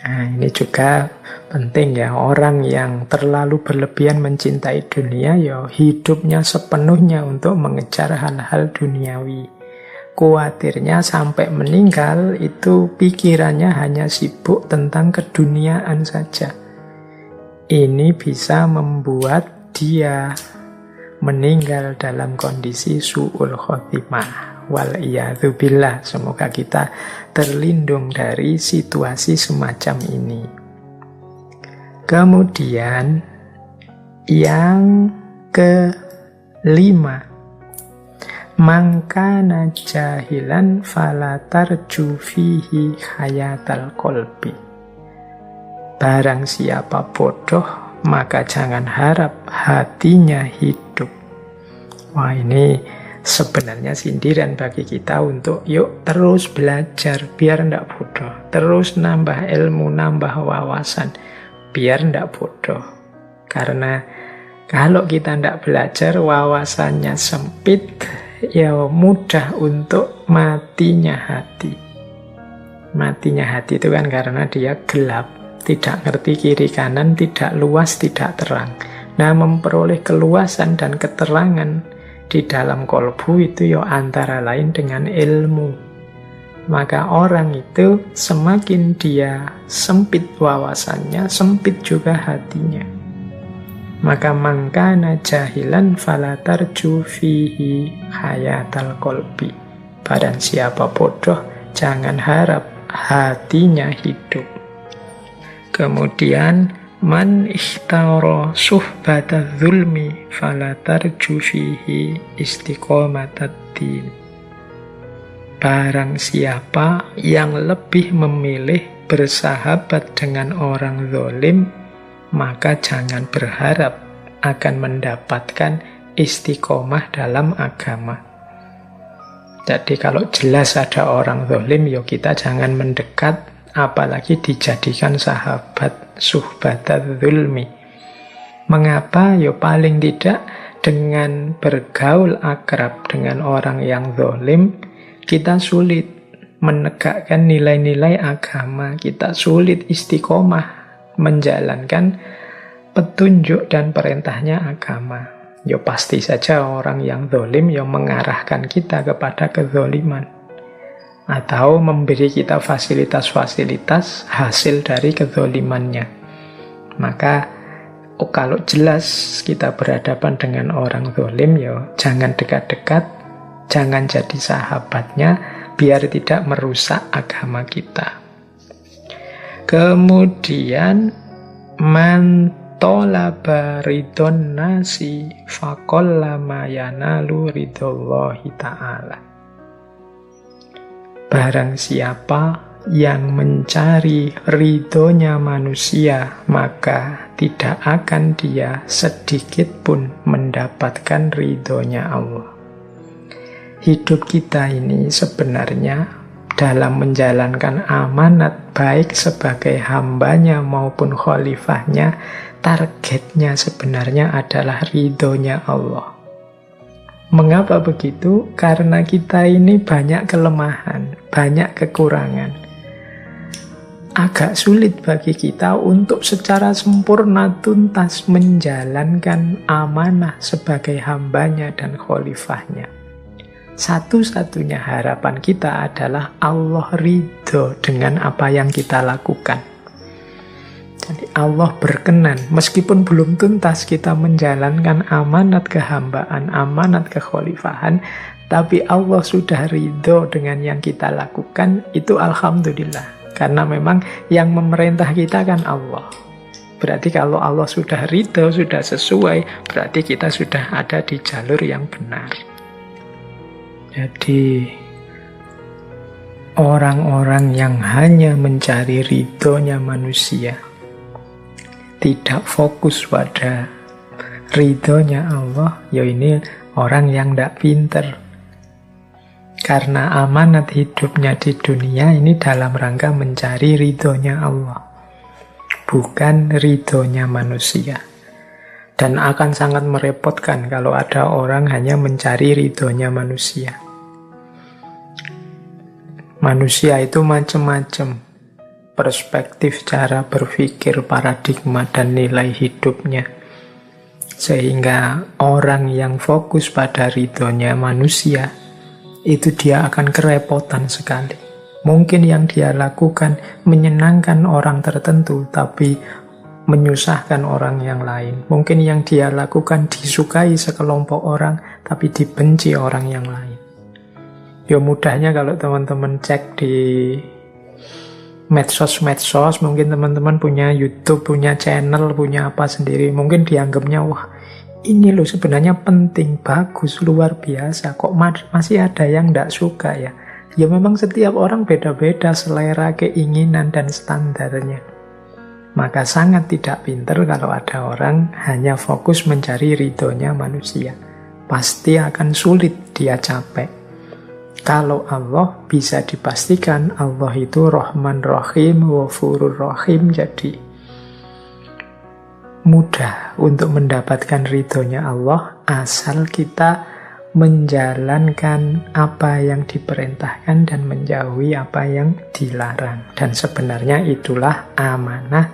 Nah, ini juga penting ya, orang yang terlalu berlebihan mencintai dunia, ya hidupnya sepenuhnya untuk mengejar hal-hal duniawi. Kuatirnya sampai meninggal itu pikirannya hanya sibuk tentang keduniaan saja. Ini bisa membuat dia meninggal dalam kondisi su'ul khotimah. Wal iyadhu billah, semoga kita terlindung dari situasi semacam ini. Kemudian yang kelima, mangkana jahilan falatarju fihi hayatal qalbi. Barang siapa bodoh, maka jangan harap hatinya hidup. Wah, ini sebenarnya sindiran bagi kita untuk yuk terus belajar biar tidak bodoh, terus nambah ilmu, nambah wawasan, biar tidak bodoh. Karena kalau kita tidak belajar, wawasannya sempit, ya mudah untuk matinya hati. Matinya hati itu kan karena dia gelap, tidak ngerti kiri kanan, tidak luas, tidak terang. Nah, memperoleh keluasan dan keterangan di dalam kolbu itu ya antara lain dengan ilmu. Maka orang itu semakin dia sempit wawasannya, sempit juga hatinya. Maka mangkana jahilan falatarju fihi hayatal kolbi. Barang siapa bodoh, jangan harap hatinya hidup. Kemudian man ikhtara suhbata dzulmi falatarju fihi istiqomatad din. Barang siapa yang lebih memilih bersahabat dengan orang zalim, maka jangan berharap akan mendapatkan istiqomah dalam agama. Jadi kalau jelas ada orang zalim, ya kita jangan mendekat, apalagi dijadikan sahabat suhbatat dzulmi. Mengapa? Ya paling tidak dengan bergaul akrab dengan orang yang zalim, kita sulit menegakkan nilai-nilai agama, kita sulit istiqomah menjalankan petunjuk dan perintahnya agama. Ya pasti saja orang yang zalim yang mengarahkan kita kepada kezaliman, atau memberi kita fasilitas-fasilitas hasil dari kezalimannya. Maka kalau jelas kita berhadapan dengan orang zalim, ya jangan dekat-dekat, jangan jadi sahabatnya, biar tidak merusak agama kita. Kemudian man tolaba ridon nasi faqallama yanalu ridallahi ta'ala. Barang siapa yang mencari ridhonya manusia, maka tidak akan dia sedikit pun mendapatkan ridhonya Allah. Hidup kita ini sebenarnya dalam menjalankan amanat baik sebagai hambanya maupun khalifahnya, targetnya sebenarnya adalah ridhonya Allah. Mengapa begitu? Karena kita ini banyak kelemahan, banyak kekurangan. Agak sulit bagi kita untuk secara sempurna tuntas menjalankan amanah sebagai hambanya dan khalifahnya. Satu-satunya harapan kita adalah Allah ridho dengan apa yang kita lakukan. Jadi Allah berkenan, meskipun belum tuntas kita menjalankan amanat kehambaan, amanat kekhalifahan, tapi Allah sudah ridho dengan yang kita lakukan, itu alhamdulillah. Karena memang yang memerintah kita kan Allah. Berarti kalau Allah sudah ridho, sudah sesuai, berarti kita sudah ada di jalur yang benar. Jadi orang-orang yang hanya mencari ridhonya manusia, tidak fokus pada ridhonya Allah, ya ini orang yang tidak pinter. Karena amanat hidupnya di dunia ini dalam rangka mencari ridhonya Allah, bukan ridhonya manusia. Dan akan sangat merepotkan kalau ada orang hanya mencari ridhonya manusia. Manusia itu macam-macam perspektif, cara berpikir, paradigma, dan nilai hidupnya. Sehingga orang yang fokus pada ridhonya manusia, itu dia akan kerepotan sekali. Mungkin yang dia lakukan menyenangkan orang tertentu, tapi menyusahkan orang yang lain. Mungkin yang dia lakukan disukai sekelompok orang, tapi dibenci orang yang lain. Ya mudahnya kalau teman-teman cek di medsos, mungkin teman-teman punya YouTube, punya channel, punya apa sendiri, mungkin dianggapnya, wah ini loh sebenarnya penting, bagus, luar biasa, kok masih ada yang tidak suka ya. Ya memang setiap orang beda-beda selera, keinginan, dan standarnya. Maka sangat tidak pintar kalau ada orang hanya fokus mencari ridhonya manusia. Pasti akan sulit, dia capek. Kalau Allah bisa dipastikan Allah itu Rahman Rahim, Ghafurur Rahim. Jadi mudah untuk mendapatkan ridhonya Allah asal kita menjalankan apa yang diperintahkan dan menjauhi apa yang dilarang. Dan sebenarnya itulah amanah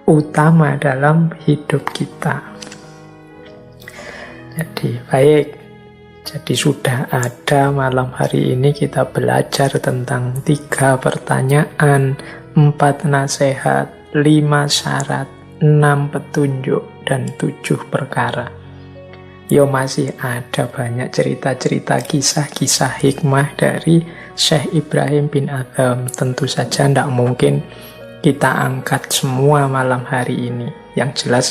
utama dalam hidup kita. Jadi baik, jadi sudah ada malam hari ini kita belajar tentang 3 pertanyaan, 4 nasihat, 5 syarat, 6 petunjuk, dan 7 perkara. Yo masih ada banyak cerita-cerita, kisah-kisah hikmah dari Syekh Ibrahim bin Adham. Tentu saja tidak mungkin kita angkat semua malam hari ini. Yang jelas,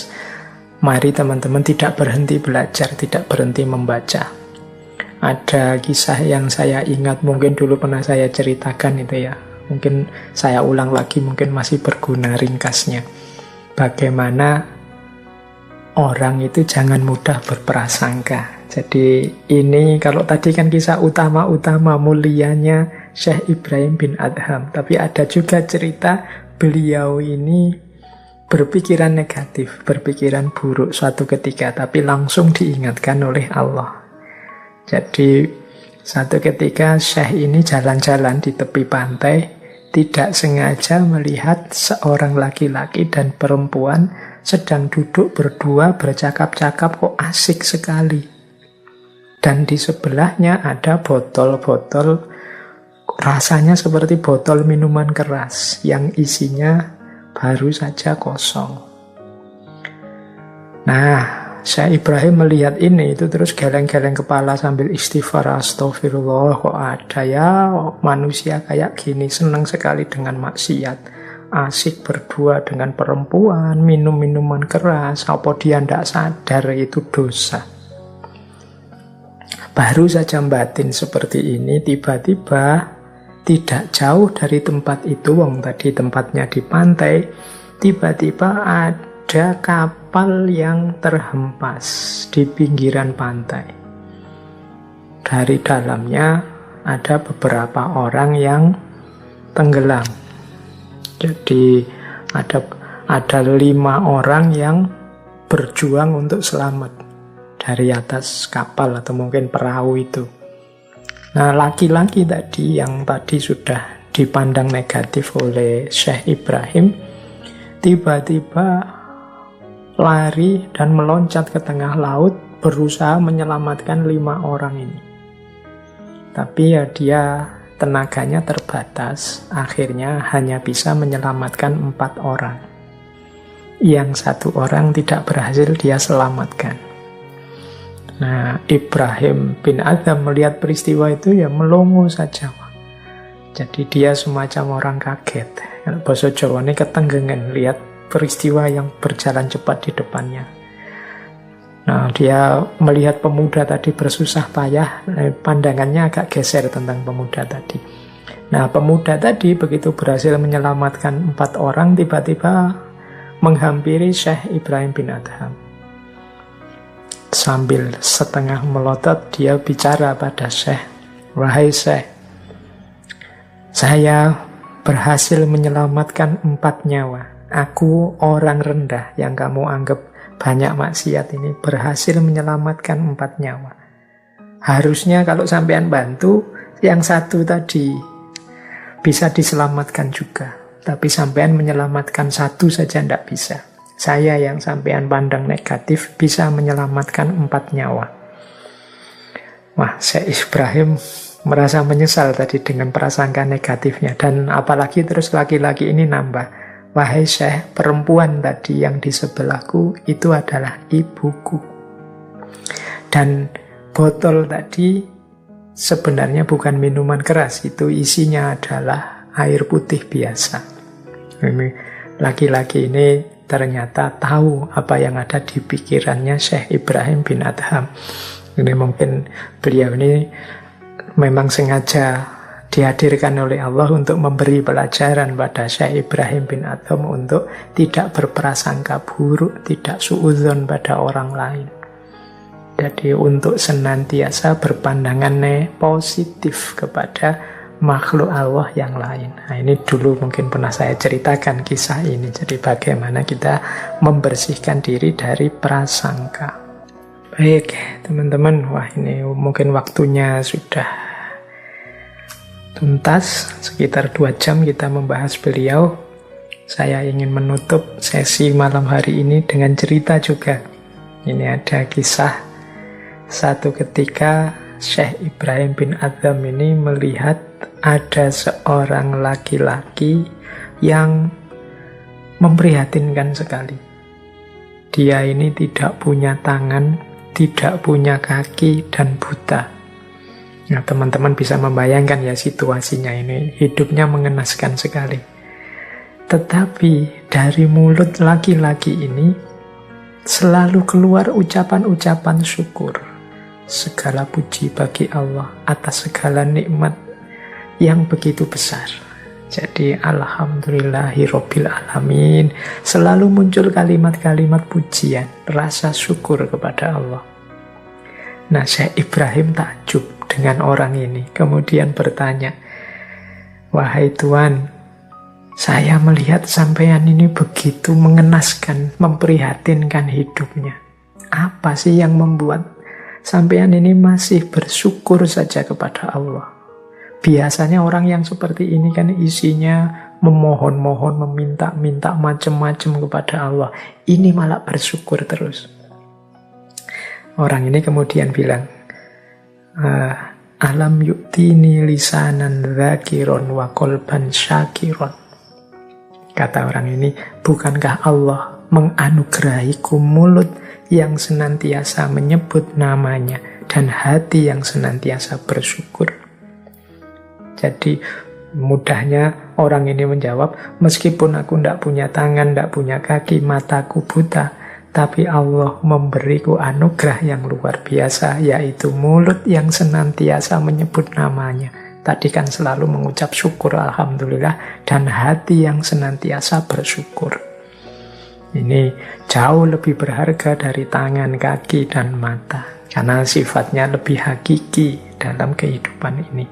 mari teman-teman tidak berhenti belajar, tidak berhenti membaca. Ada kisah yang saya ingat, mungkin dulu pernah saya ceritakan itu ya. Mungkin saya ulang lagi, mungkin masih berguna ringkasnya. Bagaimana orang itu jangan mudah berprasangka. Jadi ini kalau tadi kan kisah utama-utama mulianya Syekh Ibrahim bin Adham. Tapi ada juga cerita beliau ini berpikiran negatif, berpikiran buruk suatu ketika, tapi langsung diingatkan oleh Allah. Jadi satu ketika Syekh ini jalan-jalan di tepi pantai, tidak sengaja melihat seorang laki-laki dan perempuan sedang duduk berdua bercakap-cakap, kok asik sekali. Dan di sebelahnya ada botol-botol, rasanya seperti botol minuman keras yang isinya baru saja kosong. Nah, Syekh Ibrahim melihat ini, itu terus geleng-geleng kepala sambil istighfar, astagfirullah, kok ada ya manusia kayak gini, senang sekali dengan maksiat, asik berdua dengan perempuan, minum minuman keras, apa dia tidak sadar itu dosa. Baru saja batin seperti ini, tiba-tiba tidak jauh dari tempat itu, wong tadi tempatnya di pantai, tiba-tiba ada kapal yang terhempas di pinggiran pantai. Dari dalamnya ada beberapa orang yang tenggelam. Jadi ada 5 orang yang berjuang untuk selamat dari atas kapal atau mungkin perahu itu. Nah, laki-laki tadi yang tadi sudah dipandang negatif oleh Syekh Ibrahim, tiba-tiba lari dan meloncat ke tengah laut, berusaha menyelamatkan 5 orang ini. Tapi ya dia tenaganya terbatas, akhirnya hanya bisa menyelamatkan 4 orang. Yang 1 orang tidak berhasil dia selamatkan. Nah, Ibrahim bin Adham melihat peristiwa itu ya melongo saja. Jadi dia semacam orang kaget. Bahasa Jawa ini ketenggengan lihat peristiwa yang berjalan cepat di depannya. Nah, dia melihat pemuda tadi bersusah payah, pandangannya agak geser tentang pemuda tadi. Nah, pemuda tadi begitu berhasil menyelamatkan 4 orang, tiba-tiba menghampiri Syekh Ibrahim bin Adham. Sambil setengah melotot, dia bicara pada Syekh, "Wahai Syekh, saya berhasil menyelamatkan 4 nyawa. Aku orang rendah yang kamu anggap banyak maksiat ini, berhasil menyelamatkan 4 nyawa. Harusnya kalau sampean bantu, yang 1 tadi bisa diselamatkan juga. Tapi sampean menyelamatkan 1 saja tidak bisa. Saya yang sampean pandang negatif bisa menyelamatkan 4 nyawa." Wah, Syekh Ibrahim merasa menyesal tadi dengan prasangka negatifnya. Dan apalagi terus laki-laki ini nambah, "Wahai Syekh, perempuan tadi yang di sebelahku itu adalah ibuku. Dan botol tadi sebenarnya bukan minuman keras, itu isinya adalah air putih biasa." Ini laki-laki ini ternyata tahu apa yang ada di pikirannya Syekh Ibrahim bin Adham. Ini mungkin beliau ini memang sengaja dihadirkan oleh Allah untuk memberi pelajaran pada Syekh Ibrahim bin Adham untuk tidak berprasangka buruk, tidak suudzon pada orang lain. Jadi untuk senantiasa berpandangan positif kepada makhluk Allah yang lain. Nah, ini dulu mungkin pernah saya ceritakan kisah ini. Jadi bagaimana kita membersihkan diri dari prasangka. Baik, teman-teman. Wah, ini mungkin waktunya sudah tuntas. Sekitar 2 jam kita membahas beliau. Saya ingin menutup sesi malam hari ini dengan cerita juga. Ini ada kisah satu ketika Syekh Ibrahim bin Adham ini melihat ada seorang laki-laki yang memprihatinkan sekali. Dia ini tidak punya tangan, tidak punya kaki, dan buta. Nah, teman-teman bisa membayangkan ya situasinya ini. Hidupnya mengenaskan sekali. Tetapi dari mulut laki-laki ini selalu keluar ucapan-ucapan syukur. Segala puji bagi Allah atas segala nikmat yang begitu besar. Jadi alhamdulillahirabbil alamin. Selalu muncul kalimat-kalimat pujian, rasa syukur kepada Allah. Nah, Syekh Ibrahim takjub dengan orang ini. Kemudian bertanya, "Wahai Tuan, saya melihat sampean ini begitu mengenaskan, memprihatinkan hidupnya. Apa sih yang membuat sampean ini masih bersyukur saja kepada Allah? Biasanya orang yang seperti ini kan isinya memohon-mohon, meminta-minta macam-macam kepada Allah. Ini malah bersyukur terus." Orang ini kemudian bilang, "Alam yu'tini lisanan dzakiron wa qalban syakiron." Kata orang ini, bukankah Allah menganugerahiku mulut yang senantiasa menyebut namanya dan hati yang senantiasa bersyukur? Jadi mudahnya orang ini menjawab, meskipun aku tidak punya tangan, tidak punya kaki, mataku buta, tapi Allah memberiku anugerah yang luar biasa, yaitu mulut yang senantiasa menyebut namanya. Tadi kan selalu mengucap syukur alhamdulillah, dan hati yang senantiasa bersyukur. Ini jauh lebih berharga dari tangan, kaki, dan mata, karena sifatnya lebih hakiki dalam kehidupan ini.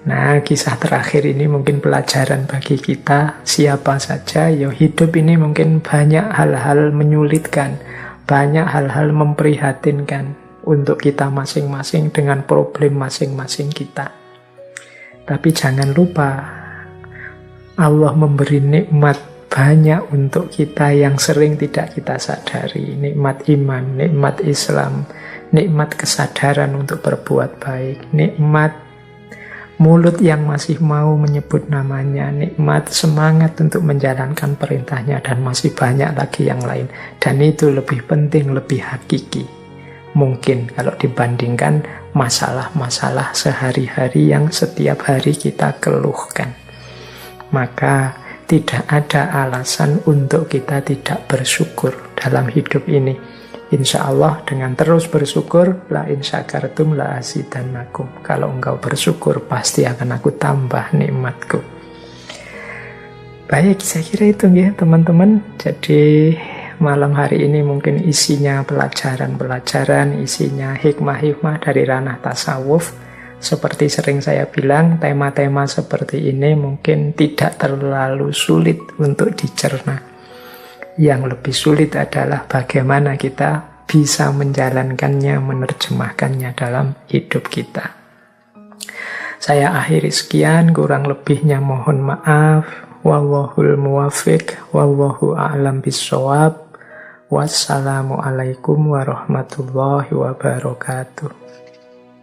Nah, kisah terakhir ini mungkin pelajaran bagi kita, siapa saja, ya hidup ini mungkin banyak hal-hal menyulitkan, banyak hal-hal memprihatinkan untuk kita masing-masing dengan problem masing-masing kita. Tapi jangan lupa, Allah memberi nikmat banyak untuk kita yang sering tidak kita sadari. Nikmat iman, nikmat Islam, nikmat kesadaran untuk berbuat baik, nikmat mulut yang masih mau menyebut namanya, nikmat semangat untuk menjalankan perintahnya, dan masih banyak lagi yang lain. Dan itu lebih penting, lebih hakiki mungkin kalau dibandingkan masalah-masalah sehari-hari yang setiap hari kita keluhkan. Maka tidak ada alasan untuk kita tidak bersyukur dalam hidup ini. Insya Allah dengan terus bersyukur, la in syakartum la azidannakum. Kalau engkau bersyukur, pasti akan aku tambah nikmatku. Baik, saya kira itu ya teman-teman. Jadi malam hari ini mungkin isinya pelajaran-pelajaran, isinya hikmah-hikmah dari ranah tasawuf. Seperti sering saya bilang, tema-tema seperti ini mungkin tidak terlalu sulit untuk dicerna. Yang lebih sulit adalah bagaimana kita bisa menjalankannya, menerjemahkannya dalam hidup kita. Saya akhiri sekian, kurang lebihnya mohon maaf. Wallahul muwafiq, wallahu a'lam bishawab. Wassalamualaikum warahmatullahi wabarakatuh.